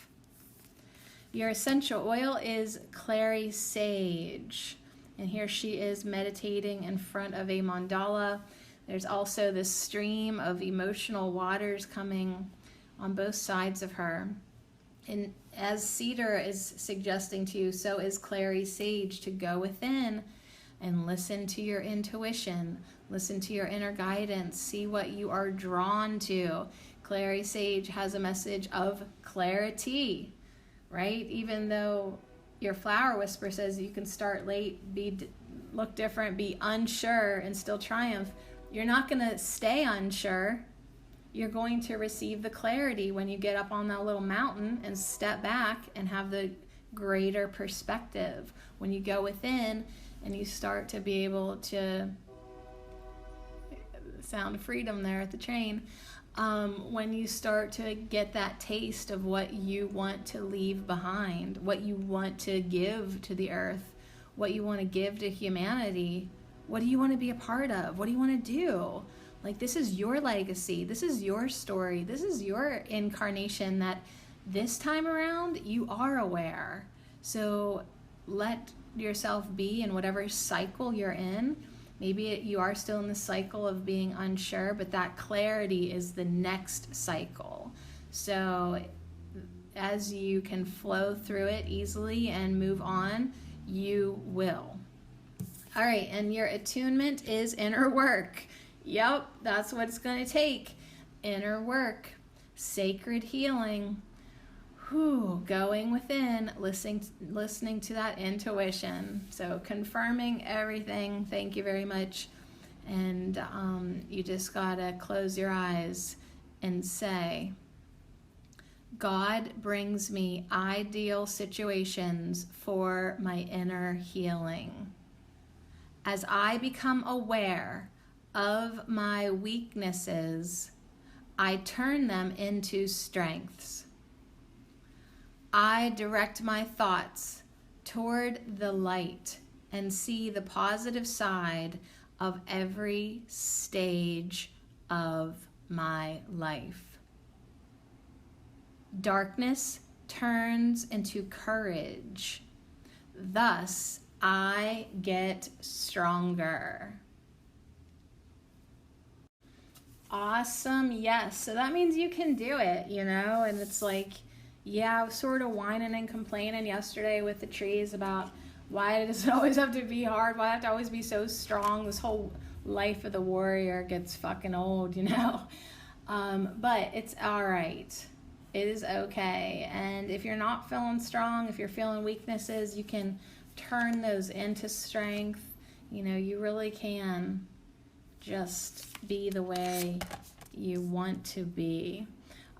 Your essential oil is clary sage, and here she is meditating in front of a mandala. There's also this stream of emotional waters coming on both sides of her. And as Cedar is suggesting to you, so is Clary Sage, to go within and listen to your intuition, listen to your inner guidance, see what you are drawn to. Clary Sage has a message of clarity, right? Even though your flower whisper says you can start late, look different, be unsure, and still triumph, you're not going to stay unsure. You're going to receive the clarity when you get up on that little mountain and step back and have the greater perspective. When you go within and you start to be able to, sound of freedom there at the train, when you start to get that taste of what you want to leave behind, what you want to give to the earth, what you want to give to humanity, what do you want to be a part of? What do you want to do? Like, this is your legacy. This is your story. This is your incarnation that this time around you are aware. So let yourself be in whatever cycle you're in. Maybe you are still in the cycle of being unsure, but that clarity is the next cycle. So as you can flow through it easily and move on, you will. All right, and your attunement is inner work. Yep, that's what it's going to take. Inner work, sacred healing, going within, listening to that intuition. So confirming everything. Thank you very much. And you just got to close your eyes and say, God brings me ideal situations for my inner healing. As I become aware of my weaknesses, I turn them into strengths. I direct my thoughts toward the light and see the positive side of every stage of my life. Darkness turns into courage. Thus, I get stronger. Awesome. Yes. So that means you can do it, and it's like, yeah, I was sort of whining and complaining yesterday with the trees about why does it always have to be hard? Why do I have to always be so strong? This whole life of the warrior gets fucking old, But it's all right. It is okay. And if you're not feeling strong, if you're feeling weaknesses, you can turn those into strength. You really can just be the way you want to be.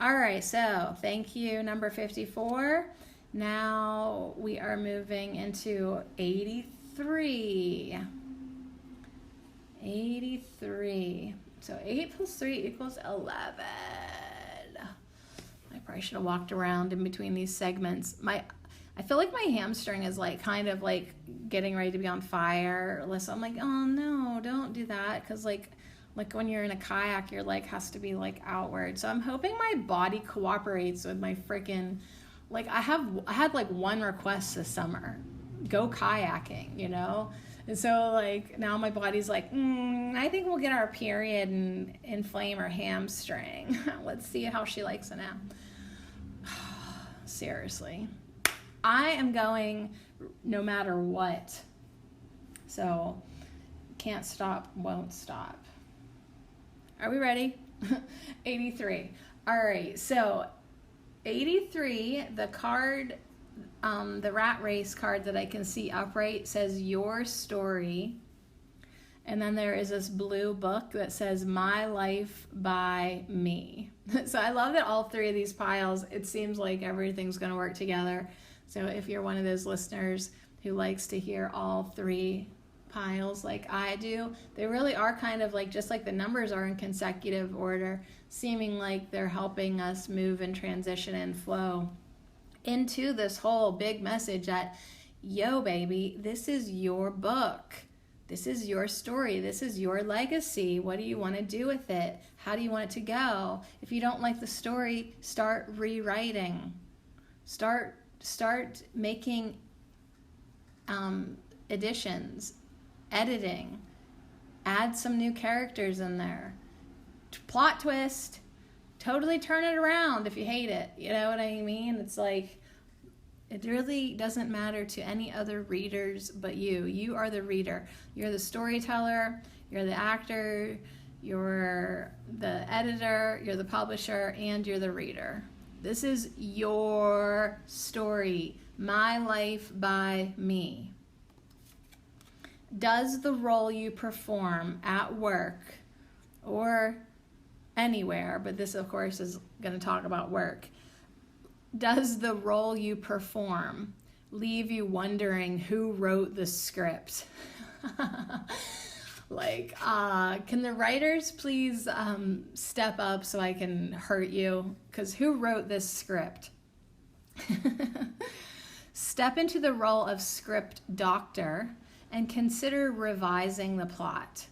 All right, so thank you, number 54. Now we are moving into 83. 83. So 8 plus 3 equals 11. I probably should have walked around in between these segments. I feel like my hamstring is kind of getting ready to be on fire. Listen, I'm like, oh no, don't do that. Because like when you're in a kayak, your leg has to be outward. So I'm hoping my body cooperates with my freaking, I had one request this summer, go kayaking, And so now my body's I think we'll get our period and inflame her hamstring. Let's see how she likes it now. Seriously. I am going no matter what. So can't stop, won't stop. Are we ready? 83. All right, so 83, the card, the rat race card that I can see upright says your story. And then there is this blue book that says My Life by Me. So I love that all three of these piles, it seems like everything's going to work together. So if you're one of those listeners who likes to hear all three piles like I do, they really are kind of just like the numbers are in consecutive order, seeming like they're helping us move and transition and flow into this whole big message that, yo baby, this is your book. This is your story. This is your legacy. What do you want to do with it? How do you want it to go? If you don't like the story, start rewriting. Start making additions, editing, add some new characters in there. Plot twist, totally turn it around if you hate it. You know what I mean? It's like, it really doesn't matter to any other readers but you. You are the reader. You're the storyteller, you're the actor, you're the editor, you're the publisher, and you're the reader. This is your story. My life by me. Does the role you perform at work or anywhere, but this of course is going to talk about work, does the role you perform leave you wondering who wrote the script? Like, can the writers please step up so I can hurt you? Because who wrote this script? Step into the role of script doctor and consider revising the plot.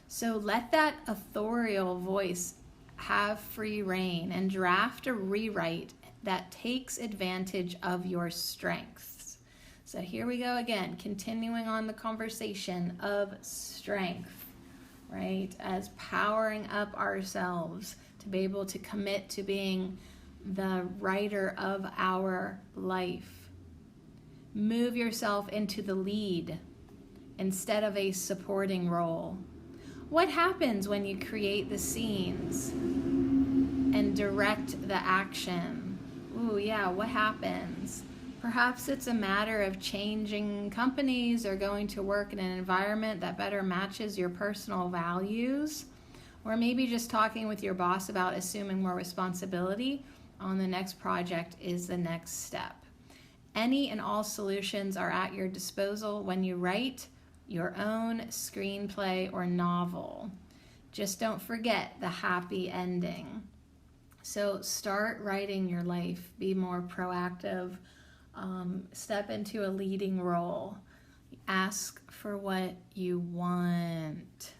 So let that authorial voice have free rein and draft a rewrite that takes advantage of your strengths. So here we go again, continuing on the conversation of strength, right? As powering up ourselves to be able to commit to being the writer of our life. Move yourself into the lead instead of a supporting role. What happens when you create the scenes and direct the action? Ooh, yeah, what happens? Perhaps it's a matter of changing companies or going to work in an environment that better matches your personal values, or maybe just talking with your boss about assuming more responsibility on the next project is the next step. Any and all solutions are at your disposal when you write your own screenplay or novel. Just don't forget the happy ending. So start writing your life. Be more proactive. Step into a leading role. Ask for what you want.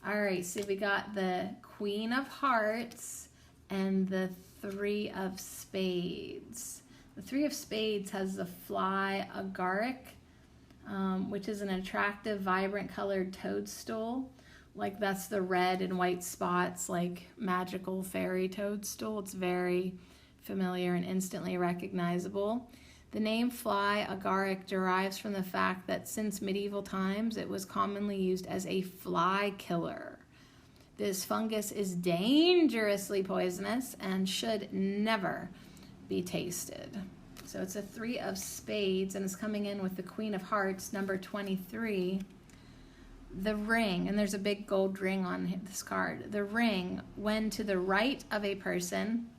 All right, so we got the Queen of Hearts and the Three of Spades. The Three of Spades has the fly agaric, which is an attractive, vibrant colored toadstool. Like that's the red and white spots, like magical fairy toadstool. It's very familiar and instantly recognizable. The name fly agaric derives from the fact that since medieval times, it was commonly used as a fly killer. This fungus is dangerously poisonous and should never be tasted. So it's a Three of Spades, and it's coming in with the Queen of Hearts, number 23. The ring, and there's a big gold ring on this card. The ring, when to the right of a person,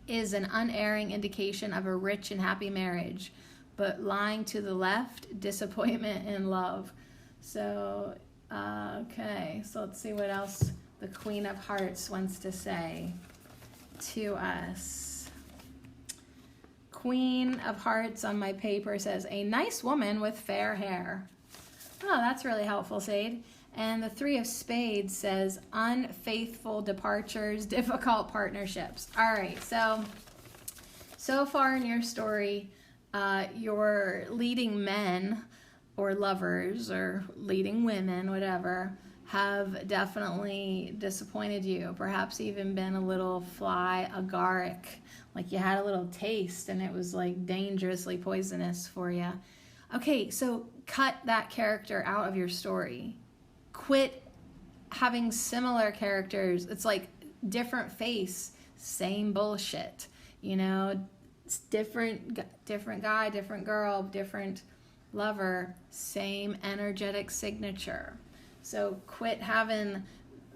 is an unerring indication of a rich and happy marriage, but lying to the left, disappointment in love. So, okay, so let's see what else the Queen of Hearts wants to say to us. Queen of Hearts on my paper says, a nice woman with fair hair. Oh, that's really helpful, Sade. And the Three of Spades says, unfaithful departures, difficult partnerships. All right, so far in your story, your leading men or lovers or leading women, whatever, have definitely disappointed you. Perhaps even been a little fly agaric, like you had a little taste and it was like dangerously poisonous for you. Okay, so cut that character out of your story. Quit having similar characters. It's like different face, same bullshit. You know, it's different guy, different girl, different lover, same energetic signature. So quit having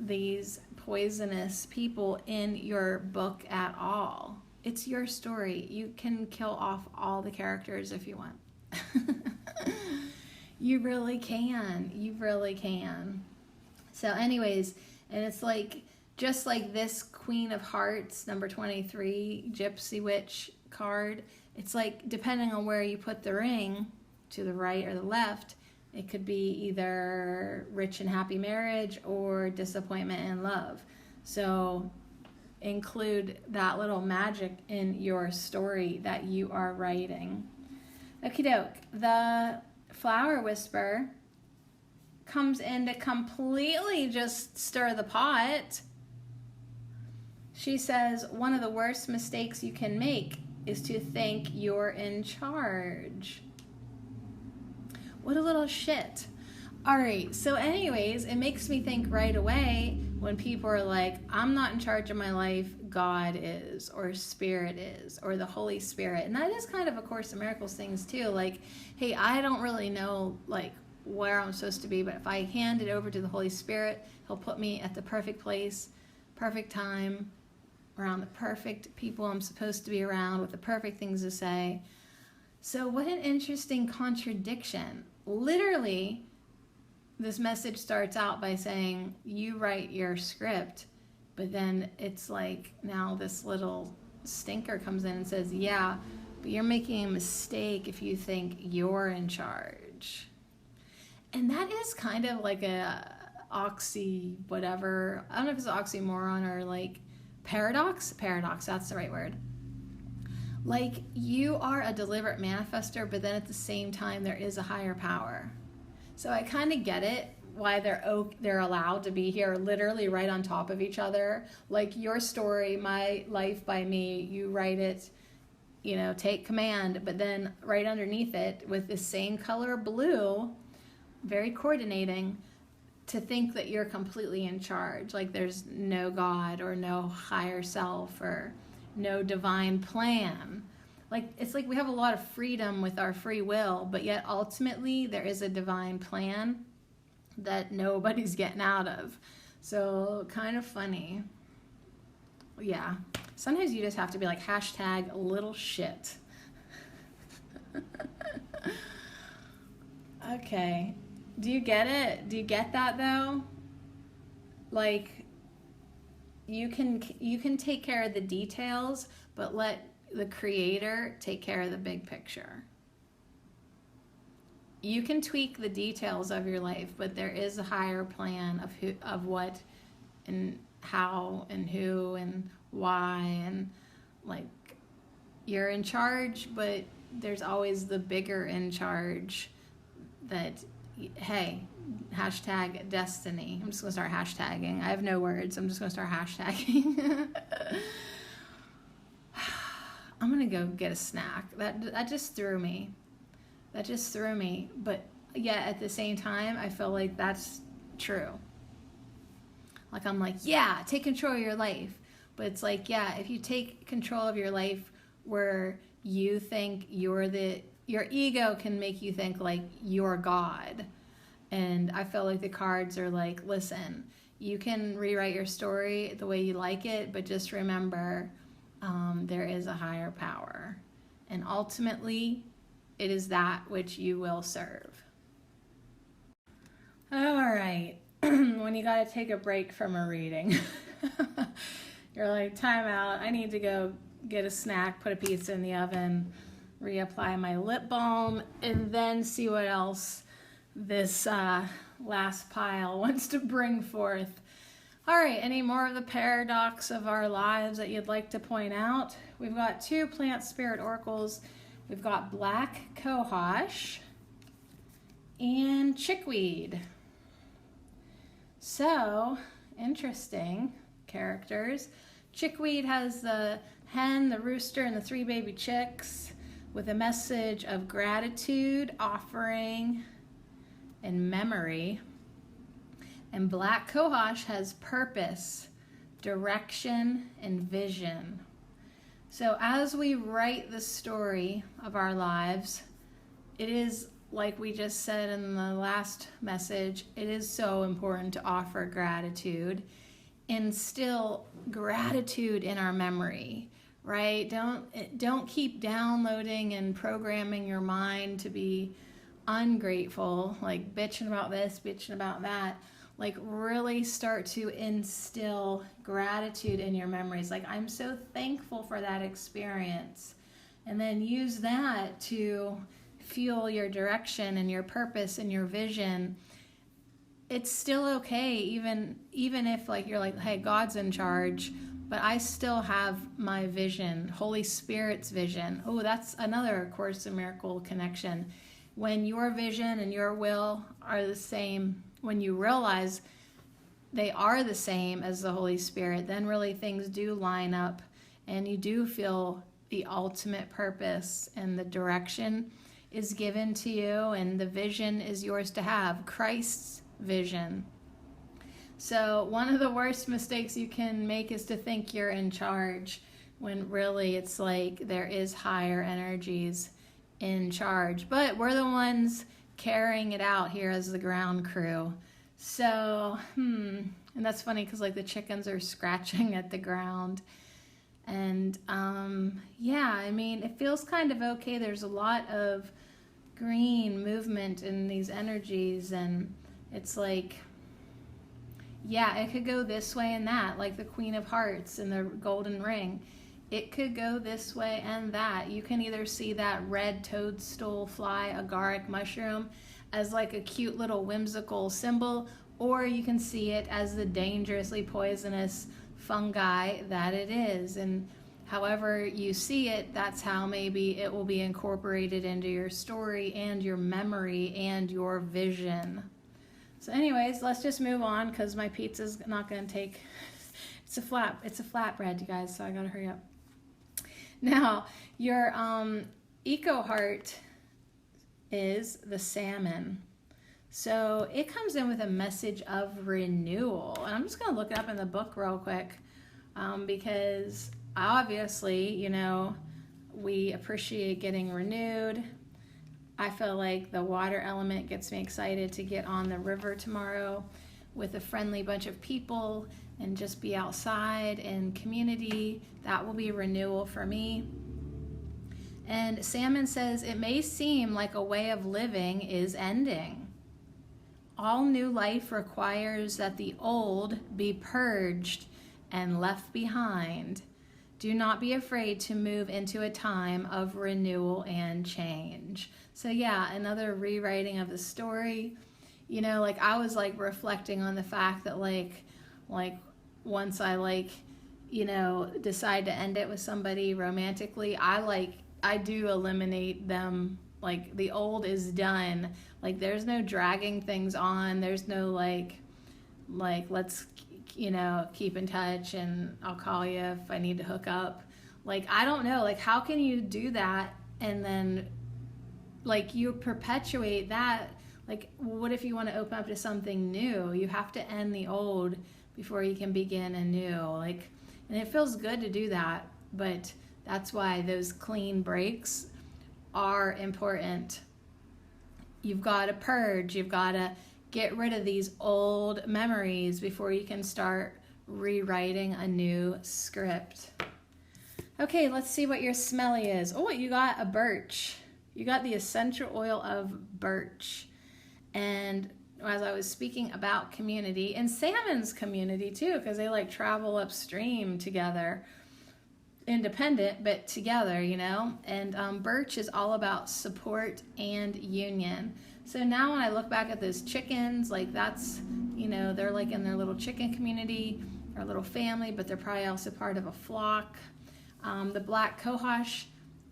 these poisonous people in your book at all. It's your story. You can kill off all the characters if you want. You really can. You really can. So anyways, and it's like, just like this Queen of Hearts, number 23, Gypsy Witch card, it's like, depending on where you put the ring, to the right or the left, it could be either rich and happy marriage or disappointment in love. So include that little magic in your story that you are writing. Okie doke. The Flower Whisper comes in to completely just stir the pot. She says, one of the worst mistakes you can make is to think you're in charge. What a little shit. All right, so anyways, it makes me think right away when people are like, I'm not in charge of my life, God is, or Spirit is, or the Holy Spirit. And that is kind of a Course in Miracles things too. Like, hey, I don't really know like where I'm supposed to be, but if I hand it over to the Holy Spirit, He'll put me at the perfect place, perfect time, around the perfect people I'm supposed to be around, with the perfect things to say. So what an interesting contradiction. Literally, this message starts out by saying, you write your script, but then it's like now this little stinker comes in and says, yeah, but you're making a mistake if you think you're in charge. And that is kind of like a whatever. I don't know if it's an oxymoron or like paradox, that's the right word. Like, you are a deliberate manifester, but then at the same time there is a higher power. So I kind of get it why they're allowed to be here literally right on top of each other. Like, your story, my life by me, you write it, you know, take command, but then right underneath it with the same color blue, very coordinating, to think that you're completely in charge, like there's no God or no higher self or no divine plan. Like, it's like we have a lot of freedom with our free will, but yet ultimately there is a divine plan that nobody's getting out of. So kind of funny. Yeah, sometimes you just have to be like hashtag little shit. Okay. Do you get it? Do you get that though? Like, you can take care of the details, but let the Creator take care of the big picture. You can tweak the details of your life, but there is a higher plan of what and how and who and why, and like, you're in charge, but there's always the bigger in charge that, hey, hashtag destiny. I'm just gonna start hashtagging. I have no words. I'm just gonna start hashtagging. I'm gonna go get a snack. That just threw me. But yet at the same time, I feel like that's true. Like, I'm like, yeah, take control of your life. But it's like, yeah, if you take control of your life where you think your ego can make you think like you're God. And I feel like the cards are like, listen, you can rewrite your story the way you like it, but just remember, there is a higher power. And ultimately, it is that which you will serve. All right. When you got to take a break from a reading, you're like, time out. I need to go get a snack, put a pizza in the oven, reapply my lip balm, and then see what else this last pile wants to bring forth. All right, any more of the paradox of our lives that you'd like to point out? We've got 2 plant spirit oracles. We've got black cohosh and chickweed. So, interesting characters. Chickweed has the hen, the rooster, and the 3 baby chicks with a message of gratitude, offering, and memory. And black cohosh has purpose, direction, and vision. So as we write the story of our lives, it is, like we just said in the last message, it is so important to offer gratitude, instill gratitude in our memory, right? Don't keep downloading and programming your mind to be ungrateful, like bitching about this, bitching about that. Like, really start to instill gratitude in your memories. Like, I'm so thankful for that experience. And then use that to fuel your direction and your purpose and your vision. It's still okay, even if like you're like, hey, God's in charge, but I still have my vision, Holy Spirit's vision. Oh, that's another Course in Miracles connection. When your vision and your will are the same, when you realize they are the same as the Holy Spirit, then really things do line up and you do feel the ultimate purpose and the direction is given to you and the vision is yours to have, Christ's vision. So one of the worst mistakes you can make is to think you're in charge when really it's like there is higher energies in charge. But we're the ones carrying it out here as the ground crew. So, and that's funny because like the chickens are scratching at the ground. And yeah, I mean, it feels kind of okay. There's a lot of green movement in these energies, and it's like, yeah, it could go this way and that, like the Queen of Hearts and the golden ring. It could go this way and that. You can either see that red toadstool fly, agaric mushroom, as like a cute little whimsical symbol, or you can see it as the dangerously poisonous fungi that it is. And however you see it, that's how maybe it will be incorporated into your story and your memory and your vision. So anyways, let's just move on because my pizza's not going to take, it's a flatbread, you guys, so I got to hurry up. Now, your eco heart is the salmon. So it comes in with a message of renewal. And I'm just going to look it up in the book real quick because obviously, you know, we appreciate getting renewed. I feel like the water element gets me excited to get on the river tomorrow with a friendly bunch of people and just be outside in community. That will be renewal for me. And Salmon says, it may seem like a way of living is ending. All new life requires that the old be purged and left behind. Do not be afraid to move into a time of renewal and change. So yeah, another rewriting of the story. You know, like I was like reflecting on the fact that like once I like, you know, decide to end it with somebody romantically, I do eliminate them. Like the old is done. Like there's no dragging things on. There's no like let's, you know, keep in touch and I'll call you if I need to hook up. Like, I don't know, like how can you do that and then like you perpetuate that? Like, what if you want to open up to something new? You have to end the old before you can begin anew. Like, and it feels good to do that, but that's why those clean breaks are important. You've got to purge, you've got to get rid of these old memories before you can start rewriting a new script. Okay, let's see what your smelly is. Oh, you got a birch. You got the essential oil of birch. And as I was speaking about community, and salmon's community too, because they like travel upstream together, independent but together, you know. And birch is all about support and union. So now when I look back at those chickens, like that's, you know, they're like in their little chicken community or little family, but they're probably also part of a flock. The black cohosh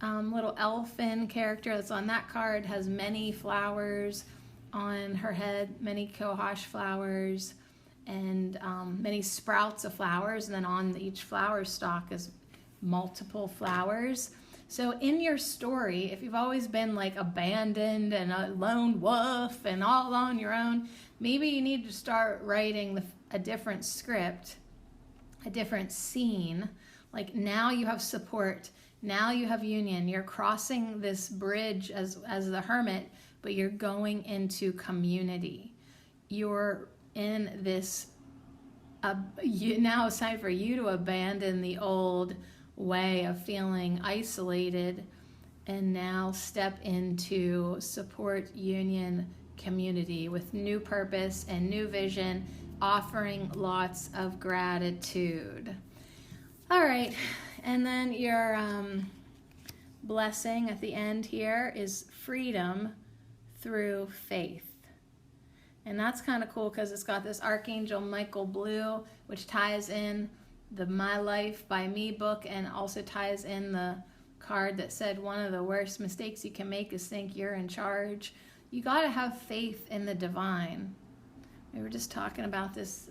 little elfin character that's on that card has many flowers on her head, many cohosh flowers, and many sprouts of flowers, and then on each flower stalk is multiple flowers. So in your story, if you've always been like abandoned and a lone wolf and all on your own, maybe you need to start writing a different script, a different scene. Like now you have support, now you have union. You're crossing this bridge as the hermit, but you're going into community. You're in this, now it's time for you to abandon the old way of feeling isolated and now step into support, union, community with new purpose and new vision, offering lots of gratitude. All right, and then your blessing at the end here is freedom through faith. And that's kind of cool because it's got this Archangel Michael blue, which ties in the My Life by Me book and also ties in the card that said one of the worst mistakes you can make is think you're in charge. You got to have faith in the divine. We were just talking about this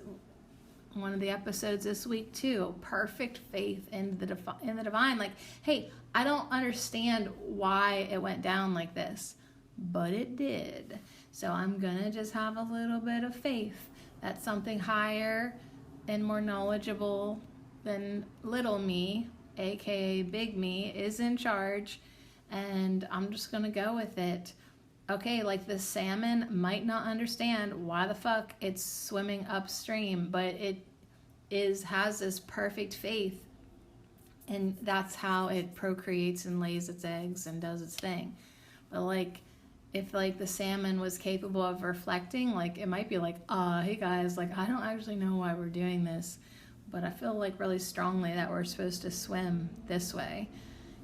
one of the episodes this week too. Perfect faith in the divine. Like, hey, I don't understand why it went down like this, but it did. So I'm gonna just have a little bit of faith that something higher and more knowledgeable than little me, aka big me, is in charge, and I'm just gonna go with it. Okay, like the salmon might not understand why the fuck it's swimming upstream, but it has this perfect faith, and that's how it procreates and lays its eggs and does its thing. But like, if like the salmon was capable of reflecting, like it might be like, hey guys, like I don't actually know why we're doing this, but I feel like really strongly that we're supposed to swim this way.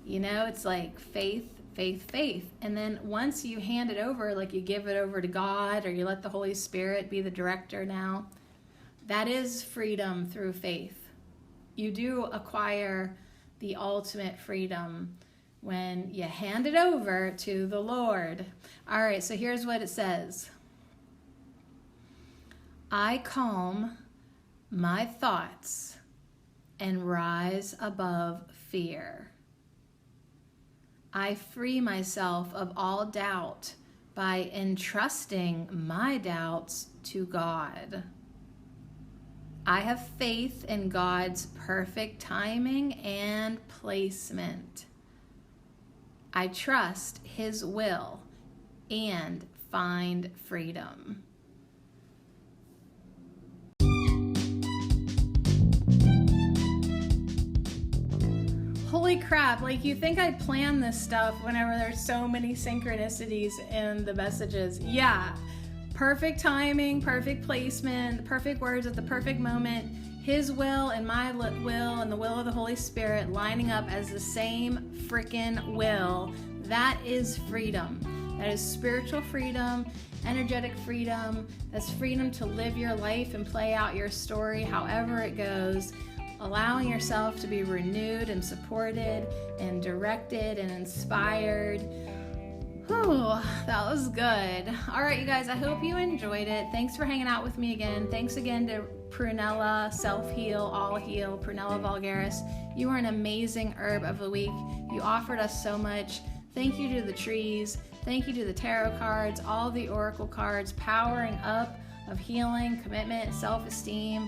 You know, it's like faith, faith, faith. And then once you hand it over, like you give it over to God, or you let the Holy Spirit be the director now, that is freedom through faith. You do acquire the ultimate freedom when you hand it over to the Lord. All right, so here's what it says. I calm my thoughts and rise above fear. I free myself of all doubt by entrusting my doubts to God. I have faith in God's perfect timing and placement. I trust His will and find freedom. Holy crap, like you think I plan this stuff whenever there's so many synchronicities in the messages. Yeah, perfect timing, perfect placement, perfect words at the perfect moment, His will and my will and the will of the Holy Spirit lining up as the same freaking will. That is freedom. That is spiritual freedom, energetic freedom. That's freedom to live your life and play out your story however it goes. Allowing yourself to be renewed and supported and directed and inspired. Whew, that was good. All right, you guys, I hope you enjoyed it. Thanks for hanging out with me again. Thanks again to Prunella, Self Heal, All Heal, Prunella Vulgaris. You are an amazing herb of the week. You offered us so much. Thank you to the trees. Thank you to the tarot cards, all the oracle cards, powering up of healing, commitment, self-esteem.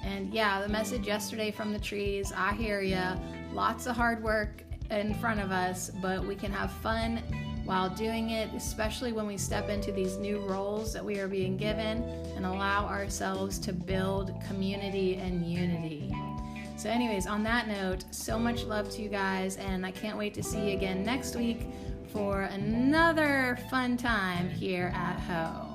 And yeah, the message yesterday from the trees, I hear ya. Lots of hard work in front of us, but we can have fun while doing it, especially when we step into these new roles that we are being given and allow ourselves to build community and unity. So anyways, on that note, so much love to you guys, and I can't wait to see you again next week for another fun time here at Ho.